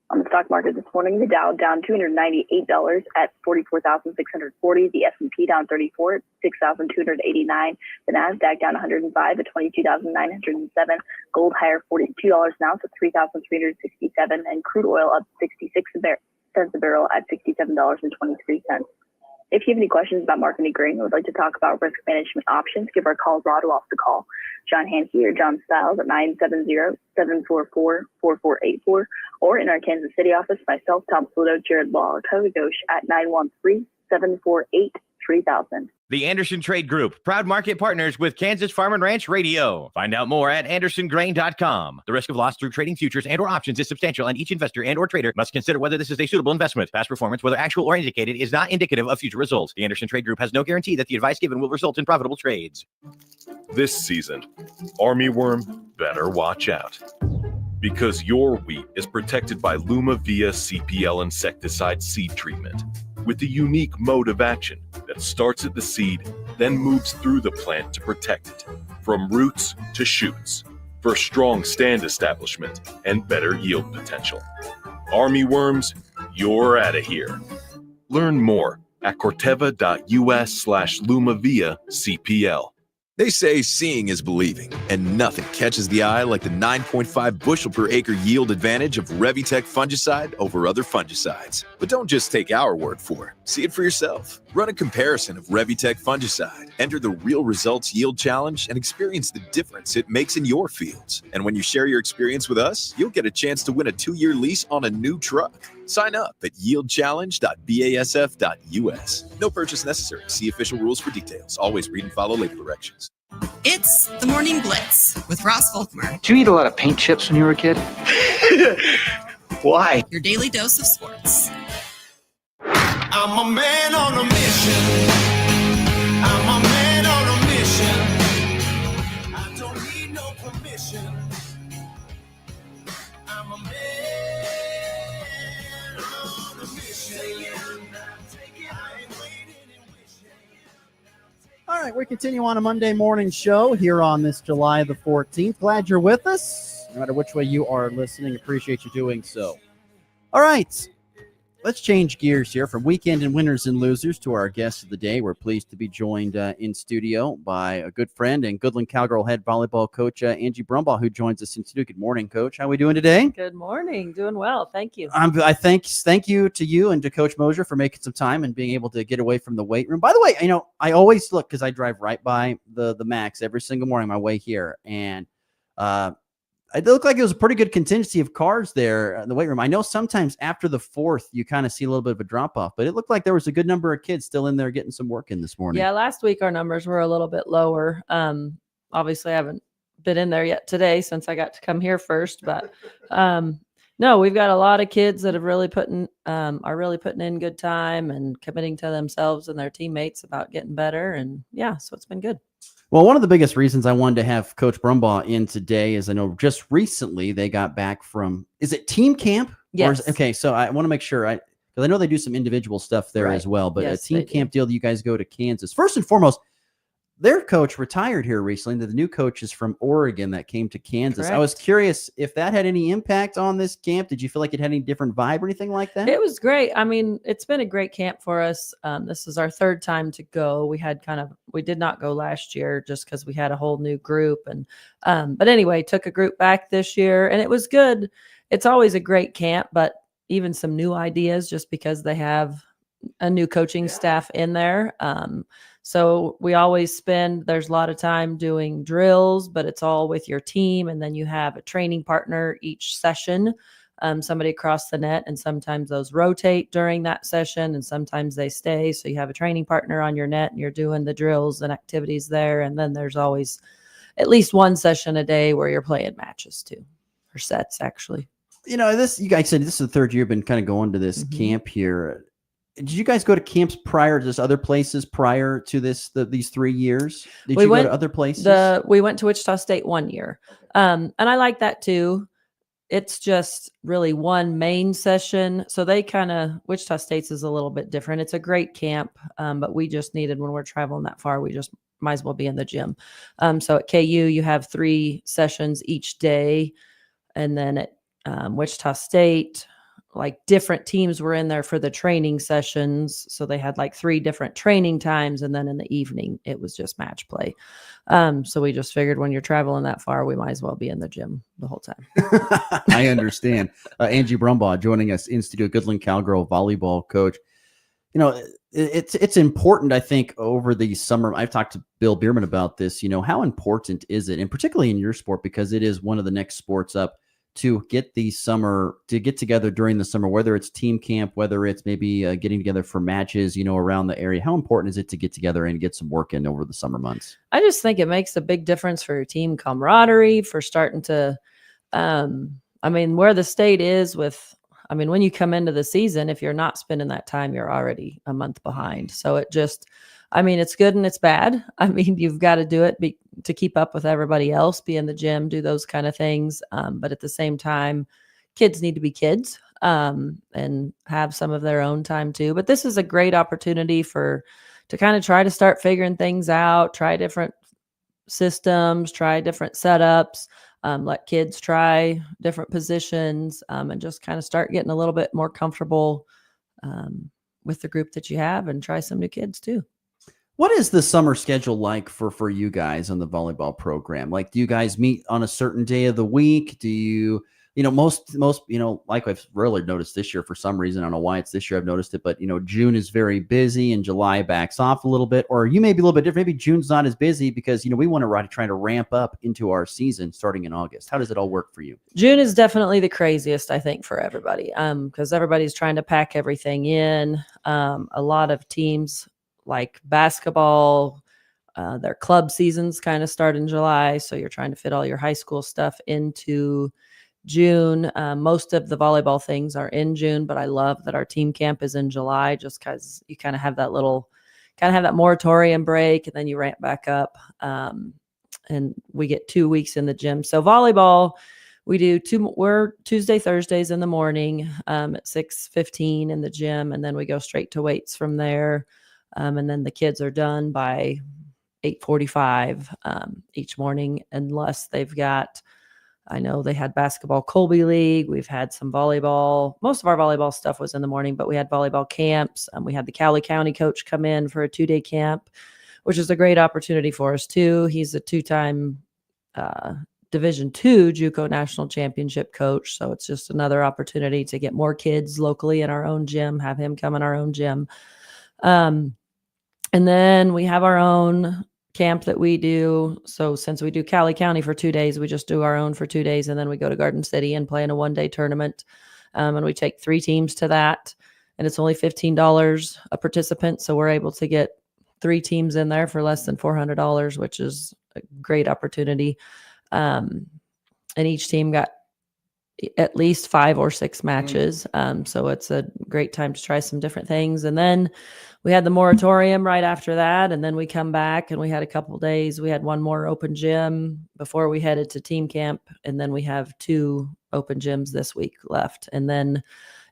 Speaker 23: On the stock market this morning, the Dow down $298 at 44,640. The S&P down 34 at 6,289. The Nasdaq down 105 at 22,907. Gold higher $42 an ounce at 3,367, and crude oil up 66 cents a barrel at $67.23. If you have any questions about marketing grain or would like to talk about risk management options, give our Colorado off the call. John Hankey or John Stiles at 970-744-4484, or in our Kansas City office, myself, Tom Pluto, Jared Law, or Toby Ghosh at 913-748-3000.
Speaker 3: The Anderson Trade Group, proud market partners with Kansas Farm and Ranch Radio. Find out more at andersongrain.com. The risk of loss through trading futures and or options is substantial, and each investor and or trader must consider whether this is a suitable investment. Past performance, whether actual or indicated, is not indicative of future results. The Anderson Trade Group has no guarantee that the advice given will result in profitable trades.
Speaker 24: This season, armyworm better watch out. Because your wheat is protected by Lumavia CPL insecticide seed treatment, with a unique mode of action that starts at the seed, then moves through the plant to protect it, from roots to shoots, for strong stand establishment and better yield potential. Army worms, you're out of here. Learn more at corteva.us/Lumavia CPL.
Speaker 25: They say seeing is believing, and nothing catches the eye like the 9.5 bushel per acre yield advantage of Revitec fungicide over other fungicides. But don't just take our word for it. See it for yourself. Run a comparison of Revitec fungicide. Enter the Real Results Yield Challenge and experience the difference it makes in your fields. And when you share your experience with us, you'll get a chance to win a 2-year lease on a new truck. Sign up at yieldchallenge.basf.us. No purchase necessary. See official rules for details. Always read and follow label directions.
Speaker 9: It's the Morning Blitz with Ross Volkmer.
Speaker 7: Did you eat a lot of paint chips when you were a kid? Why?
Speaker 9: Your daily dose of sports.
Speaker 18: I'm a man on a mission. I'm a
Speaker 22: right, we continue on a Monday morning show here on this July the 14th. Glad you're with us. No matter which way you are listening, appreciate you doing so. All right, let's change gears here from weekend and winners and losers to our guest of the day. We're pleased to be joined in studio by a good friend and Goodland Cowgirl head volleyball coach, Angie Brumbaugh, who joins us in studio. Good morning, Coach. How are we doing today?
Speaker 4: Good morning. Doing well. Thank you.
Speaker 22: I thank you to you and to Coach Mosier for making some time and being able to get away from the weight room. By the way, I always look because I drive right by the Max every single morning on my way here, and it looked like it was a pretty good contingency of cars there in the weight room. I know sometimes after the fourth, you kind of see a little bit of a drop off, but it looked like there was a good number of kids still in there getting some work in this morning.
Speaker 4: Yeah, last week our numbers were a little bit lower. Obviously, I haven't been in there yet today since I got to come here first, but no, we've got a lot of kids that have really are really putting in good time and committing to themselves and their teammates about getting better. And yeah, so it's been good.
Speaker 22: Well, one of the biggest reasons I wanted to have Coach Brumbaugh in today is I know just recently they got back from, is it team camp?
Speaker 4: Yes.
Speaker 22: Okay, so I want to make sure, because I know they do some individual stuff there as well, but
Speaker 4: Yes,
Speaker 22: a team
Speaker 4: they do.
Speaker 22: camp deal that you guys go to Kansas. First and foremost, their coach retired here recently. The new coach is from Oregon that came to Kansas. I was
Speaker 4: Correct.
Speaker 22: curious if that had any impact on this camp. Did you feel like it had any different vibe or anything like that?
Speaker 4: It was great. I mean, it's been a great camp for us. This is our third time to go. We did not go last year just because we had a whole new group. But anyway, took a group back this year and it was good. It's always a great camp, but even some new ideas just because they have a new coaching staff in there. So we always there's a lot of time doing drills, but it's all with your team. And then you have a training partner each session, somebody across the net. And sometimes those rotate during that session and sometimes they stay. So you have a training partner on your net and you're doing the drills and activities there. And then there's always at least one session a day where you're playing matches too, or sets actually.
Speaker 22: You guys said this is the third year you've been kind of going to this camp here. Did you guys go to camps prior to this, other places prior to these 3 years? Did you go to other places?
Speaker 4: We went to Wichita State 1 year. And I like that too. It's just really one main session. So Wichita State's is a little bit different. It's a great camp. But we just needed, when we're traveling that far, we just might as well be in the gym. So at KU, you have 3 sessions each day. And then at Wichita State, like different teams were in there for the training sessions. So they had like 3 different training times. And then in the evening, it was just match play. So we just figured when you're traveling that far, we might as well be in the gym the whole time.
Speaker 22: I understand. Angie Brumbaugh joining us in studio, Goodland Cowgirl volleyball coach. It's important, I think, over the summer. I've talked to Bill Bierman about this. How important is it, and particularly in your sport, because it is one of the next sports up, to get together during the summer, whether it's team camp, whether it's maybe getting together for matches, around the area. How important is it to get together and get some work in over the summer months?
Speaker 4: I just think it makes a big difference for your team camaraderie, for starting to, where the state is when you come into the season, if you're not spending that time, you're already a month behind. So it's good and it's bad. You've got to do it to keep up with everybody else, be in the gym, do those kind of things. But at the same time, kids need to be kids and have some of their own time too. But this is a great opportunity to kind of try to start figuring things out, try different systems, try different setups, let kids try different positions, and just kind of start getting a little bit more comfortable with the group that you have and try some new kids too.
Speaker 22: What is the summer schedule like for you guys on the volleyball program? Like, do you guys meet on a certain day of the week? Do you, most, like I've really noticed this year for some reason, I don't know why it's this year I've noticed it, but, June is very busy and July backs off a little bit, or you may be a little bit different. Maybe June's not as busy because, we want to try to ramp up into our season starting in August. How does it all work for you?
Speaker 4: June is definitely the craziest, I think, for everybody, because everybody's trying to pack everything in. A lot of teams, like basketball, their club seasons kind of start in July. So you're trying to fit all your high school stuff into June. Most of the volleyball things are in June, but I love that our team camp is in July just because you kind of have that moratorium break and then you ramp back up. And we get 2 weeks in the gym. So volleyball, we do we're Tuesday, Thursdays in the morning at 6:15 in the gym. And then we go straight to weights from there. And then the kids are done by 8:45 each morning, unless they've got, I know they had basketball Colby League. We've had some volleyball. Most of our volleyball stuff was in the morning, but we had volleyball camps. We had the Cowley County coach come in for a 2-day camp, which is a great opportunity for us too. He's a 2-time Division II JUCO national championship coach. So it's just another opportunity to get more kids locally in our own gym, have him come in our own gym. And then we have our own camp that we do. So since we do Cowley County for 2 days, we just do our own for 2 days. And then we go to Garden City and play in a 1-day tournament. And we take 3 teams to that. And it's only $15 a participant. So we're able to get 3 teams in there for less than $400, which is a great opportunity. And each team got at least 5 or 6 matches. So it's a great time to try some different things. And then we had the moratorium right after that. And then we come back and we had a couple days. We had 1 more open gym before we headed to team camp. And then we have 2 open gyms this week left. And then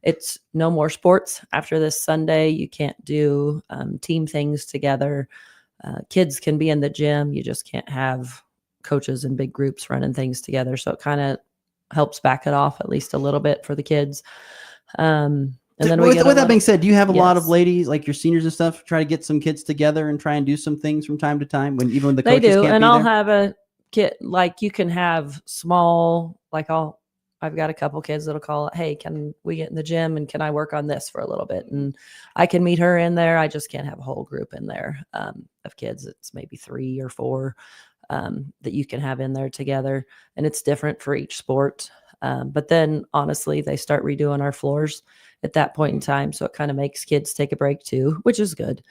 Speaker 4: it's no more sports after this Sunday. You can't do team things together. Kids can be in the gym. You just can't have coaches and big groups running things together. So it kind of helps back it off at least a little bit for the kids. And then
Speaker 22: with that being said, do you have a lot of ladies, like your seniors and stuff, try to get some kids together and try and do some things from time to time even when the coaches
Speaker 4: they do,
Speaker 22: can't
Speaker 4: and
Speaker 22: be
Speaker 4: I'll
Speaker 22: there?
Speaker 4: have a kid, like you can have small, like I've got a couple kids that'll call, hey, can we get in the gym and can I work on this for a little bit? And I can meet her in there. I just can't have a whole group in there of kids. It's maybe 3 or 4 that you can have in there together. And it's different for each sport. But then honestly, they start redoing our floors at that point in time. So it kind of makes kids take a break too, which is good.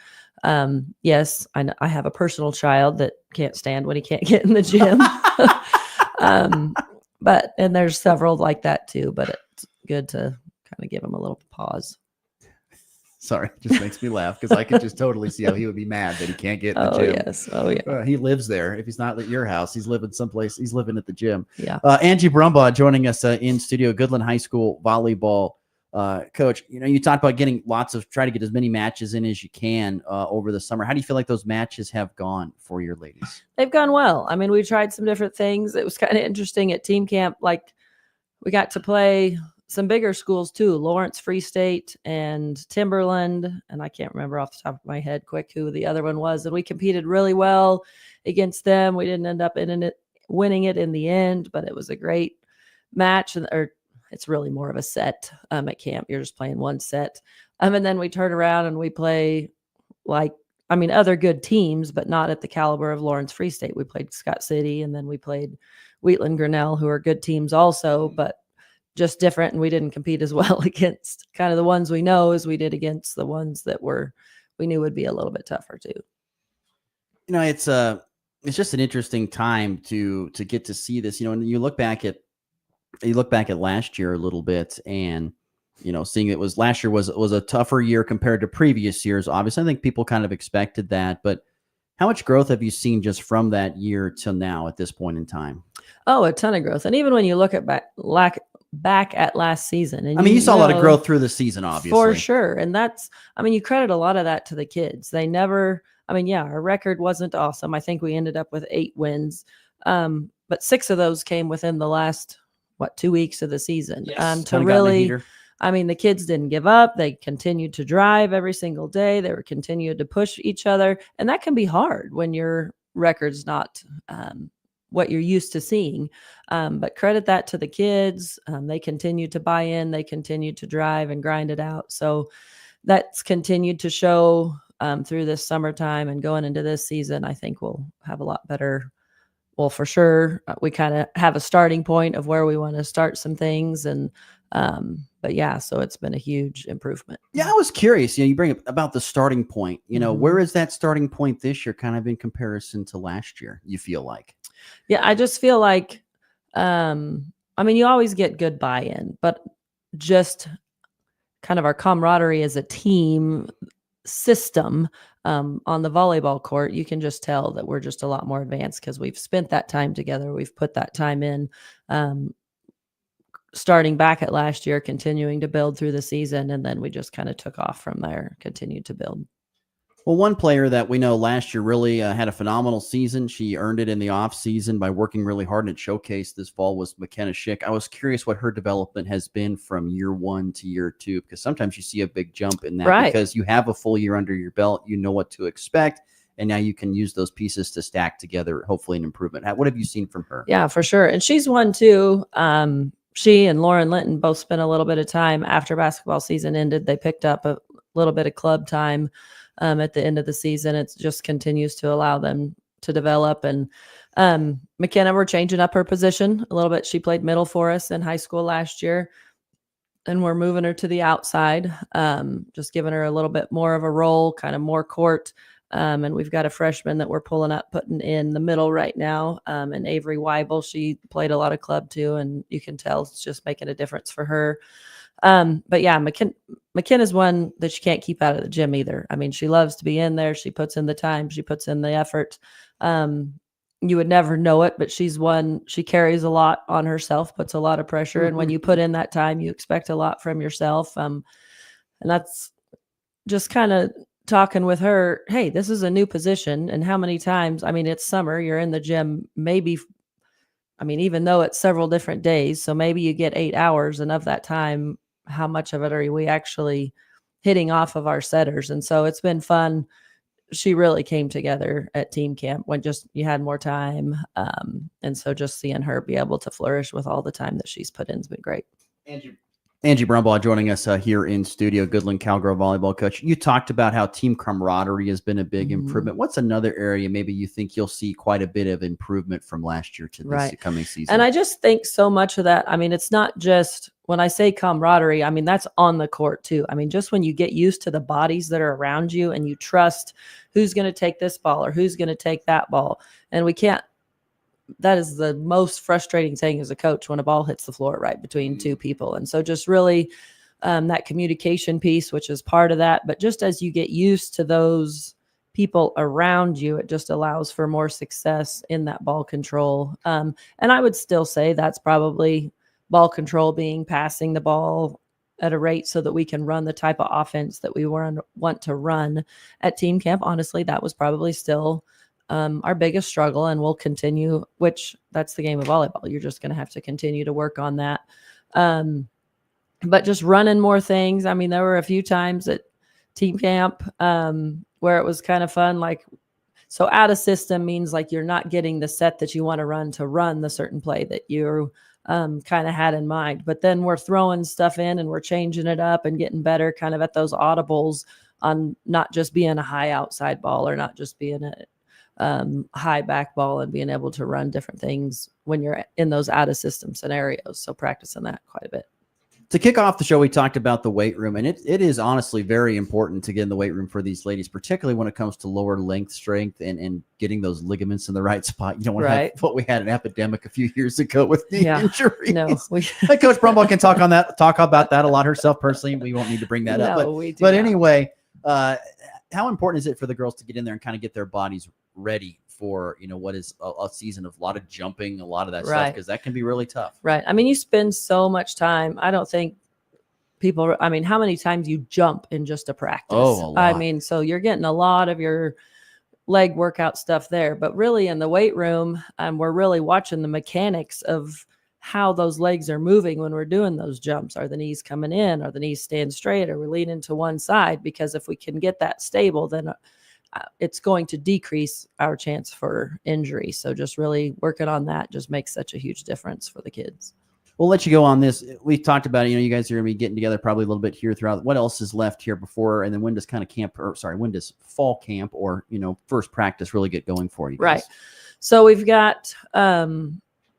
Speaker 4: Yes, I have a personal child that can't stand when he can't get in the gym. And there's several like that too, but it's good to kind of give them a little pause.
Speaker 22: Sorry, it just makes me laugh because I could just totally see how he would be mad that he can't get in the gym.
Speaker 4: Yes. Oh, yeah.
Speaker 22: He lives there. If he's not at your house, he's living someplace. He's living at the gym.
Speaker 4: Yeah.
Speaker 22: Angie Brumbaugh joining us in studio, Goodland High School volleyball coach. You talked about getting try to get as many matches in as you can over the summer. How do you feel like those matches have gone for your ladies?
Speaker 4: They've gone well. I mean, we tried some different things. It was kind of interesting at team camp. Like we got to play some bigger schools too, Lawrence, Free State, and Timberland. And I can't remember off the top of my head quick who the other one was. And we competed really well against them. We didn't end up winning it in the end, but it was a great match. Or it's really more of a set at camp. You're just playing one set. And then we turn around and we play other good teams, but not at the caliber of Lawrence, Free State. We played Scott City, and then we played Wheatland, Grinnell, who are good teams also, but just different. And we didn't compete as well against kind of the ones we know as we did against the ones that we knew would be a little bit tougher too.
Speaker 22: It's just an interesting time to get to see this, and you look back at last year a little bit, and seeing it was last year was a tougher year compared to previous years. Obviously, I think people kind of expected that, but how much growth have you seen just from that year till now at this point in time?
Speaker 4: Oh, a ton of growth. And even when you look at back at last season, and
Speaker 22: you saw a lot of growth through the season, obviously,
Speaker 4: for sure. And that's, you credit a lot of that to the kids. They never, our record wasn't awesome. I think we ended up with 8 wins, but 6 of those came within the last 2 weeks of the season.
Speaker 22: Yes,
Speaker 4: to really, the kids didn't give up. They continued to drive every single day. They were continued to push each other. And that can be hard when your record's not what you're used to seeing. But credit that to the kids. They continued to buy in. They continued to drive and grind it out. So that's continued to show through this summertime and going into this season. I think we'll have a lot better. Well, for sure, we kind of have a starting point of where we want to start some things. And but yeah, so it's been a huge improvement.
Speaker 22: Yeah, I was curious. You bring up about the starting point. Where is that starting point this year, kind of in comparison to last year? You feel like?
Speaker 4: Yeah, I just feel like, you always get good buy-in, but just kind of our camaraderie as a team system on the volleyball court, you can just tell that we're just a lot more advanced because we've spent that time together. We've put that time in. Starting back at last year, continuing to build through the season, and then we just kind of took off from there, continued to build.
Speaker 22: Well, one player that we know last year really had a phenomenal season. She earned it in the off season by working really hard, and it showcased this fall was McKenna Schick. I was curious what her development has been from year 1 to year 2, because sometimes you see a big jump in that because you have a full year under your belt, you know what to expect, and now you can use those pieces to stack together, hopefully an improvement. What have you seen from her?
Speaker 4: Yeah, for sure. And she's one too. She and Lauren Linton both spent a little bit of time after basketball season ended. They picked up a little bit of club time at the end of the season. It just continues to allow them to develop. And McKenna, we're changing up her position a little bit. She played middle for us in high school last year, and we're moving her to the outside, just giving her a little bit more of a role, kind of more court. And we've got a freshman that we're putting in the middle right now. And Avery Weibel, she played a lot of club too, and you can tell it's just making a difference for her. But yeah, McKenna's one that you can't keep out of the gym either. I mean, she loves to be in there. She puts in the time, she puts in the effort. You would never know it, but she's one, she carries a lot on herself, puts a lot of pressure. Mm-hmm. And when you put in that time, you expect a lot from yourself. And that's just kind of talking with her. Hey, this is a new position. And how many times, I mean, it's summer, you're in the gym, maybe, I mean, even though it's several different days, so maybe you get 8 hours, and of that time, how much of it are we actually hitting off of our setters? And so it's been fun. She really came together at team camp when just you had more time. And so just seeing her be able to flourish with all the time that she's put in has been great.
Speaker 22: Angie Brumbaugh joining us here in studio, Goodland Cowgirl volleyball coach. You talked about how team camaraderie has been a big improvement. What's another area maybe you think you'll see quite a bit of improvement from last year to this coming season?
Speaker 4: And I just think so much of that, I mean, it's not just when I say camaraderie, I mean, that's on the court too. I mean, just when you get used to the bodies that are around you and you trust who's going to take this ball or who's going to take that ball. And we can't, that is the most frustrating thing as a coach when a ball hits the floor right between two people. And so just really that communication piece, which is part of that. But just as you get used to those people around you, it just allows for more success in that ball control. And I would still say that's probably ball control, being passing the ball at a rate so that we can run the type of offense that we want to run at team camp. Honestly, that was probably still our biggest struggle, and we'll continue, which that's the game of volleyball. You're just going to have to continue to work on that. But just running more things. I mean, there were a few times at team camp where it was kind of fun. Like, so out of system means like you're not getting the set that you want to run the certain play that you kind of had in mind. But then we're throwing stuff in and we're changing it up and getting better kind of at those audibles on not just being a high outside ball or not just being a high back ball, and being able to run different things when you're in those out of system scenarios. So practicing that quite a bit.
Speaker 22: To kick off the show, we talked about the weight room, and it is honestly very important to get in the weight room for these ladies, particularly when it comes to lower length strength and getting those ligaments in the right spot. You don't want to have what we had an epidemic a few years ago with knee injuries.
Speaker 4: No,
Speaker 22: Coach Brumbaugh can talk about that a lot herself personally. We won't need to bring that up. But anyway, how important is it for the girls to get in there and kind of get their bodies ready for, what is a season of a lot of jumping, a lot of that stuff, because that can be really tough.
Speaker 4: Right. I mean, you spend so much time. I don't think people, I mean, how many times you jump in just a practice?
Speaker 22: Oh, a lot.
Speaker 4: I mean, so you're getting a lot of your leg workout stuff there, but really in the weight room, we're really watching the mechanics of how those legs are moving when we're doing those jumps. Are the knees coming in? Are the knees staying straight? Are we leaning to one side? Because if we can get that stable, then it's going to decrease our chance for injury. So just really working on that just makes such a huge difference for the kids.
Speaker 22: We'll let you go on this. We talked about, you guys are going to be getting together probably a little bit here throughout. What else is left here before, and then when does when does fall camp or, first practice really get going for you guys?
Speaker 4: Right. So we've got,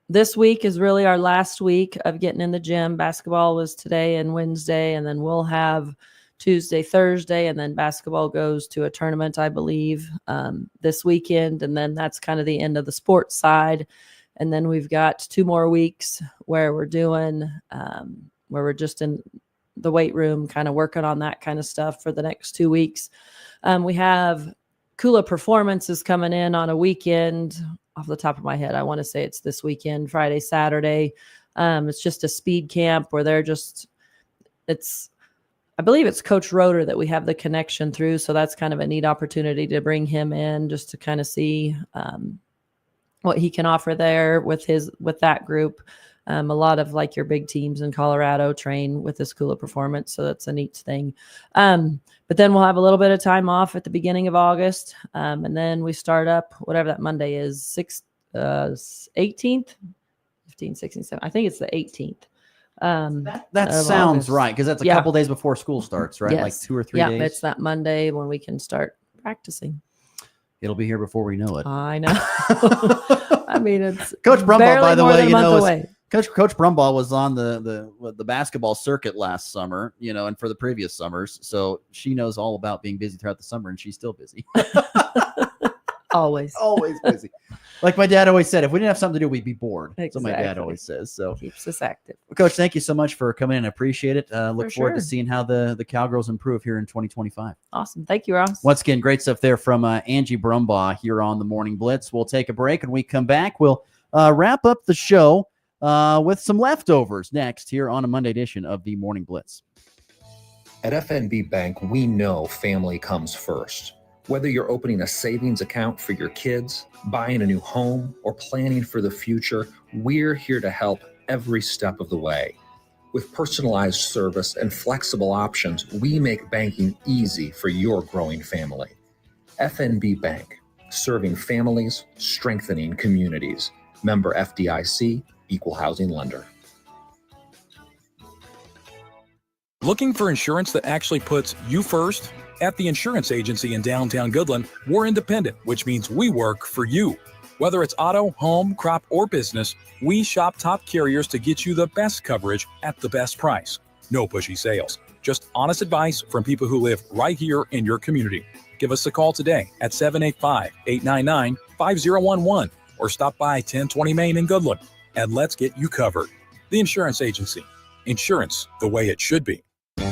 Speaker 4: this week is really our last week of getting in the gym. Basketball was today and Wednesday, and then we'll have Tuesday, Thursday, and then basketball goes to a tournament, I believe, this weekend. And then that's kind of the end of the sports side. And then we've got 2 more weeks where we're doing, where we're just in the weight room, kind of working on that kind of stuff for the next 2 weeks. We have Kula Performances coming in on a weekend. Off the top of my head, I want to say it's this weekend, Friday, Saturday. It's just a speed camp where it's I believe it's Coach Roeder that we have the connection through. So that's kind of a neat opportunity to bring him in just to kind of see what he can offer there with that group. A lot of like your big teams in Colorado train with the School of Performance. So that's a neat thing. But then we'll have a little bit of time off at the beginning of August. And then we start up whatever that Monday is, 18th, 15, 16, 17. I think it's the 18th.
Speaker 22: That sounds
Speaker 4: August.
Speaker 22: right, because that's a couple days before school starts, right?
Speaker 4: Yes.
Speaker 22: Like 2 or 3 days.
Speaker 4: Yeah, it's that Monday when we can start practicing.
Speaker 22: It'll be here before we know it.
Speaker 4: I know. I mean, it's
Speaker 22: Coach Brumbaugh, by the way,
Speaker 4: away.
Speaker 22: Coach Brumbaugh was on the basketball circuit last summer, and for the previous summers, so she knows all about being busy throughout the summer, and she's still busy.
Speaker 4: Always
Speaker 22: busy. Like my dad always said, if we didn't have something to do, we'd be bored.
Speaker 4: Exactly.
Speaker 22: So my dad always says. So
Speaker 4: keeps us active.
Speaker 22: Well, Coach, thank you so much for coming in. I appreciate it. Look forward to
Speaker 4: sure.
Speaker 22: seeing how the Cowgirls improve here in 2025.
Speaker 4: Awesome. Thank you, Ross.
Speaker 22: Once again, great stuff there from Angie Brumbaugh here on the Morning Blitz. We'll take a break, and when we come back, we'll wrap up the show with some leftovers next here on a Monday edition of the Morning Blitz.
Speaker 5: At FNB Bank, we know family comes first. Whether you're opening a savings account for your kids, buying a new home, or planning for the future, we're here to help every step of the way. With personalized service and flexible options, we make banking easy for your growing family. FNB Bank, serving families, strengthening communities. Member FDIC, Equal Housing Lender.
Speaker 13: Looking for insurance that actually puts you first? At the insurance agency in downtown Goodland, we're independent, which means we work for you. Whether it's auto, home, crop, or business, we shop top carriers to get you the best coverage at the best price. No pushy sales, just honest advice from people who live right here in your community. Give us a call today at 785-899-5011 or stop by 1020 Main in Goodland, and let's get you covered. The Insurance Agency. Insurance the way it should be.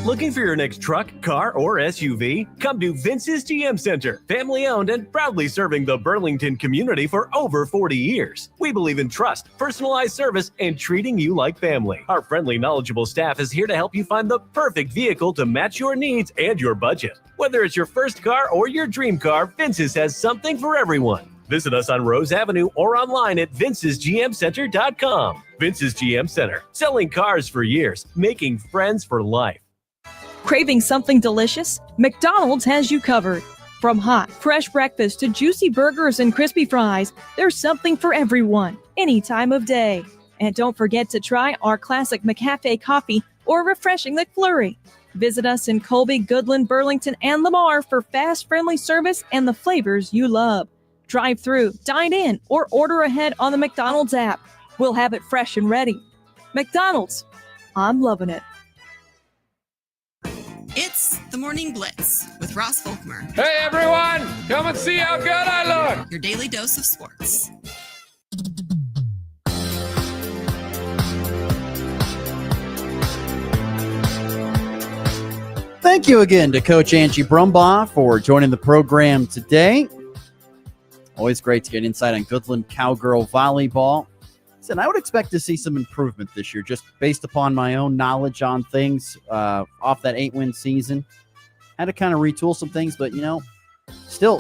Speaker 6: Looking for your next truck, car, or SUV? Come to Vince's GM Center, family owned and proudly serving the Burlington community for over 40 years. We believe in trust, personalized service, and treating you like family. Our friendly, knowledgeable staff is here to help you find the perfect vehicle to match your needs and your budget. Whether it's your first car or your dream car, Vince's has something for everyone. Visit us on Rose Avenue or online at vincesgmcenter.com. Vince's GM Center, selling cars for years, making friends for life.
Speaker 10: Craving something delicious? McDonald's has you covered. From hot, fresh breakfast to juicy burgers and crispy fries, there's something for everyone, any time of day. And don't forget to try our classic McCafe coffee or refreshing McFlurry. Visit us in Colby, Goodland, Burlington, and Lamar for fast, friendly service and the flavors you love. Drive through, dine in, or order ahead on the McDonald's app. We'll have it fresh and ready. McDonald's. I'm loving it.
Speaker 9: It's the Morning Blitz with Ross Volkmer.
Speaker 11: Hey everyone, come and see how good I look.
Speaker 9: Your daily dose of sports.
Speaker 22: Thank you again to Coach Angie Brumbaugh for joining the program today. Always great to get insight on Goodland Cowgirl volleyball. And I would expect to see some improvement this year, just based upon my own knowledge on things off that 8-win season. Had to kind of retool some things, but still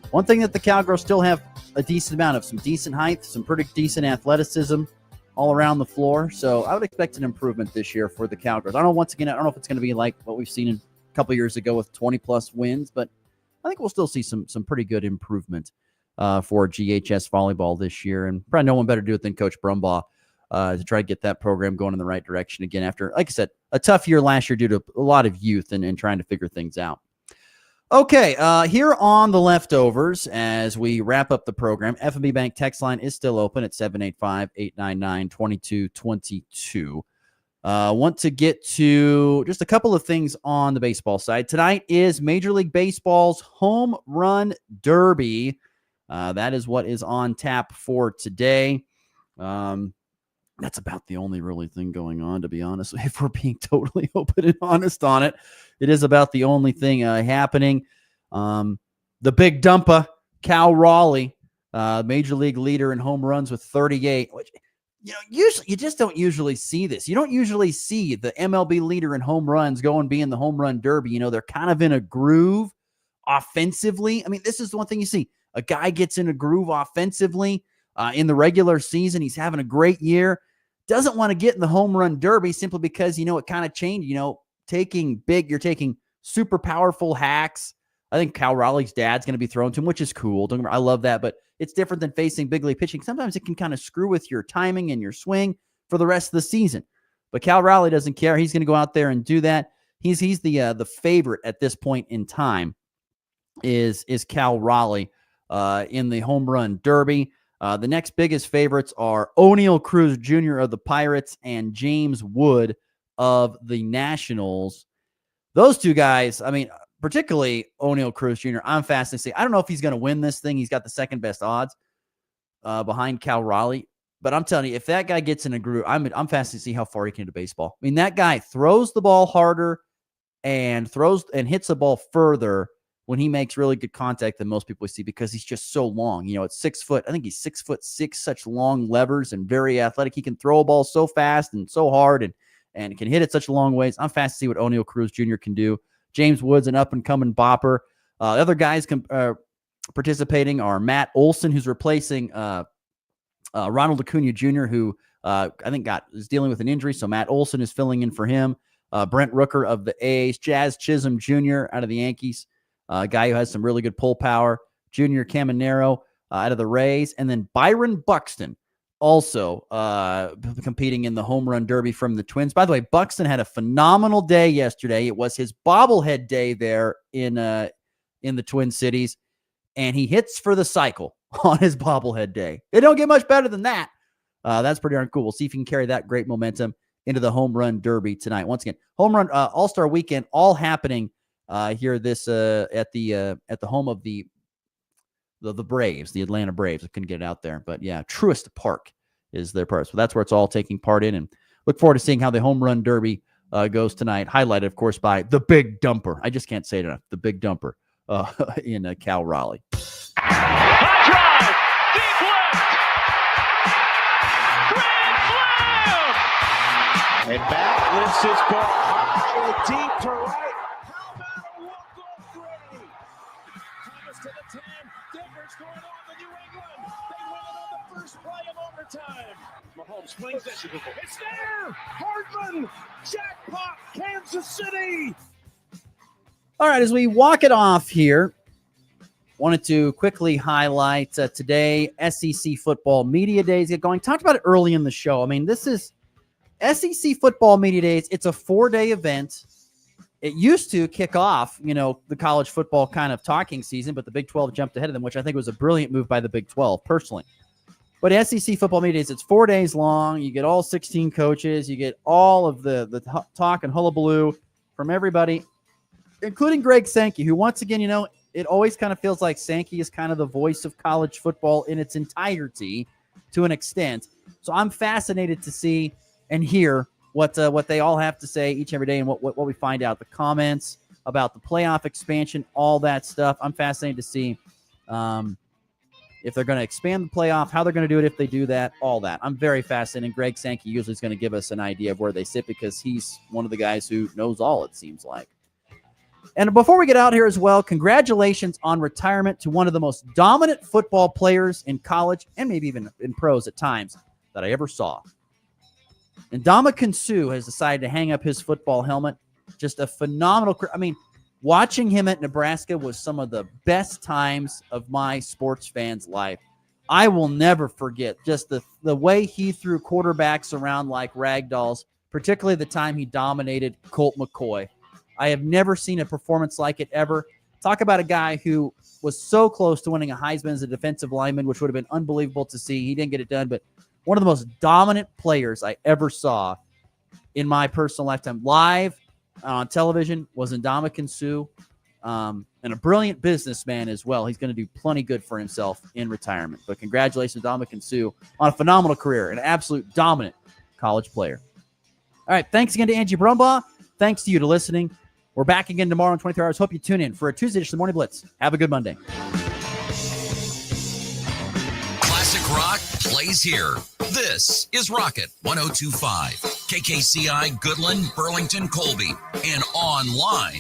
Speaker 22: one thing that the Cowgirls still have a decent amount of, some decent height, some pretty decent athleticism all around the floor. So I would expect an improvement this year for the Cowgirls. I don't know if it's going to be like what we've seen a couple years ago with 20-plus wins, but I think we'll still see some pretty good improvement for GHS volleyball this year. And probably no one better to do it than Coach Brumbaugh to try to get that program going in the right direction again after, like I said, a tough year last year due to a lot of youth and trying to figure things out. Okay, here on the leftovers, as we wrap up the program, FNB Bank text line is still open at 785-899-2222. Want to get to just a couple of things on the baseball side. Tonight is Major League Baseball's Home Run Derby. That is what is on tap for today. That's about the only really thing going on, to be honest. If we're being totally open and honest on it, it is about the only thing happening. The big dumper, Cal Raleigh, major league leader in home runs with 38, which usually you just don't usually see this. You don't usually see the MLB leader in home runs go and be in the home run derby. They're kind of in a groove offensively. I mean, this is the one thing you see. A guy gets in a groove offensively in the regular season. He's having a great year. Doesn't want to get in the home run derby simply because, it kind of changed. You're taking super powerful hacks. I think Cal Raleigh's dad's going to be thrown to him, which is cool. Don't get me wrong, I love that, but it's different than facing big league pitching. Sometimes it can kind of screw with your timing and your swing for the rest of the season. But Cal Raleigh doesn't care. He's going to go out there and do that. He's the favorite at this point in time. Is Cal Raleigh in the home run derby? The next biggest favorites are O'Neal Cruz Jr. of the Pirates and James Wood of the Nationals. Those two guys, I mean, particularly O'Neal Cruz Jr., I'm fascinated to see. I don't know if he's going to win this thing. He's got the second best odds behind Cal Raleigh. But I'm telling you, if that guy gets in a groove, I'm fascinated to see how far he can hit a baseball. I mean, that guy throws the ball harder and hits the ball further when he makes really good contact than most people see because he's just so long. It's 6 foot. I think he's 6'6", such long levers and very athletic. He can throw a ball so fast and so hard and can hit it such a long ways. I'm fast to see what O'Neal Cruz Jr. can do. James Wood's an up-and-coming bopper. Other guys participating are Matt Olson, who's replacing Ronald Acuna Jr., who I think is dealing with an injury, so Matt Olson is filling in for him. Brent Rooker of the A's, Jazz Chisholm Jr. out of the Yankees, a guy who has some really good pull power. Junior Caminero out of the Rays, and then Byron Buxton, also competing in the home run derby from the Twins. By the way, Buxton had a phenomenal day yesterday. It was his bobblehead day there in the Twin Cities, and he hits for the cycle on his bobblehead day. It don't get much better than that. That's pretty darn cool. We'll see if he can carry that great momentum into the home run derby tonight. Once again, home run All-Star Weekend all happening here at the home of the Braves, the Atlanta Braves. I couldn't get it out there, but yeah, Truist Park is their part. So that's where it's all taking part in, and look forward to seeing how the home run derby goes tonight. Highlighted, of course, by the Big Dumper. I just can't say it enough. The Big Dumper in Cal Raleigh.
Speaker 19: High drive, deep left, grand slam, and back lifts his ball high, deep to right. How about a walk-off Gray? Thomas to the 10. Denver's going on to New England. They win it on the first play of overtime. Mahomes swings it. It's there. Hardman. Jackpot. Kansas City.
Speaker 22: All right, as we walk it off here, wanted to quickly highlight today SEC Football Media Days get going. Talked about it early in the show. I mean, this is SEC Football Media Days. It's a 4-day event. It used to kick off, the college football kind of talking season, but the Big 12 jumped ahead of them, which I think was a brilliant move by the Big 12, personally. But SEC Football Media Days, it's 4 days long. You get all 16 coaches. You get all of the talk and hullabaloo from everybody, including Greg Sankey, who, once again, it always kind of feels like Sankey is kind of the voice of college football in its entirety to an extent. So I'm fascinated to see and hear what they all have to say each and every day and what we find out, the comments about the playoff expansion, all that stuff. I'm fascinated to see if they're going to expand the playoff, how they're going to do it if they do that, all that. I'm very fascinated. And Greg Sankey usually is going to give us an idea of where they sit because he's one of the guys who knows all, it seems like. And before we get out here as well, congratulations on retirement to one of the most dominant football players in college and maybe even in pros at times that I ever saw. And Ndamukong Suh has decided to hang up his football helmet. Just a phenomenal career. I mean, watching him at Nebraska was some of the best times of my sports fan's life. I will never forget just the way he threw quarterbacks around like rag dolls, particularly the time he dominated Colt McCoy. I have never seen a performance like it ever. Talk about a guy who was so close to winning a Heisman as a defensive lineman, which would have been unbelievable to see. He didn't get it done, but one of the most dominant players I ever saw in my personal lifetime. Live on television was Ndamukong Suh, and a brilliant businessman as well. He's going to do plenty good for himself in retirement. But congratulations, Ndamukong Suh, on a phenomenal career, an absolute dominant college player. All right, thanks again to Angie Brumbaugh. Thanks to you to listening. We're back again tomorrow in 23 hours. Hope you tune in for a Tuesday edition of the Morning Blitz. Have a good Monday.
Speaker 8: Classic rock plays here. This is Rocket 102.5, KKCI, Goodland, Burlington, Colby, and online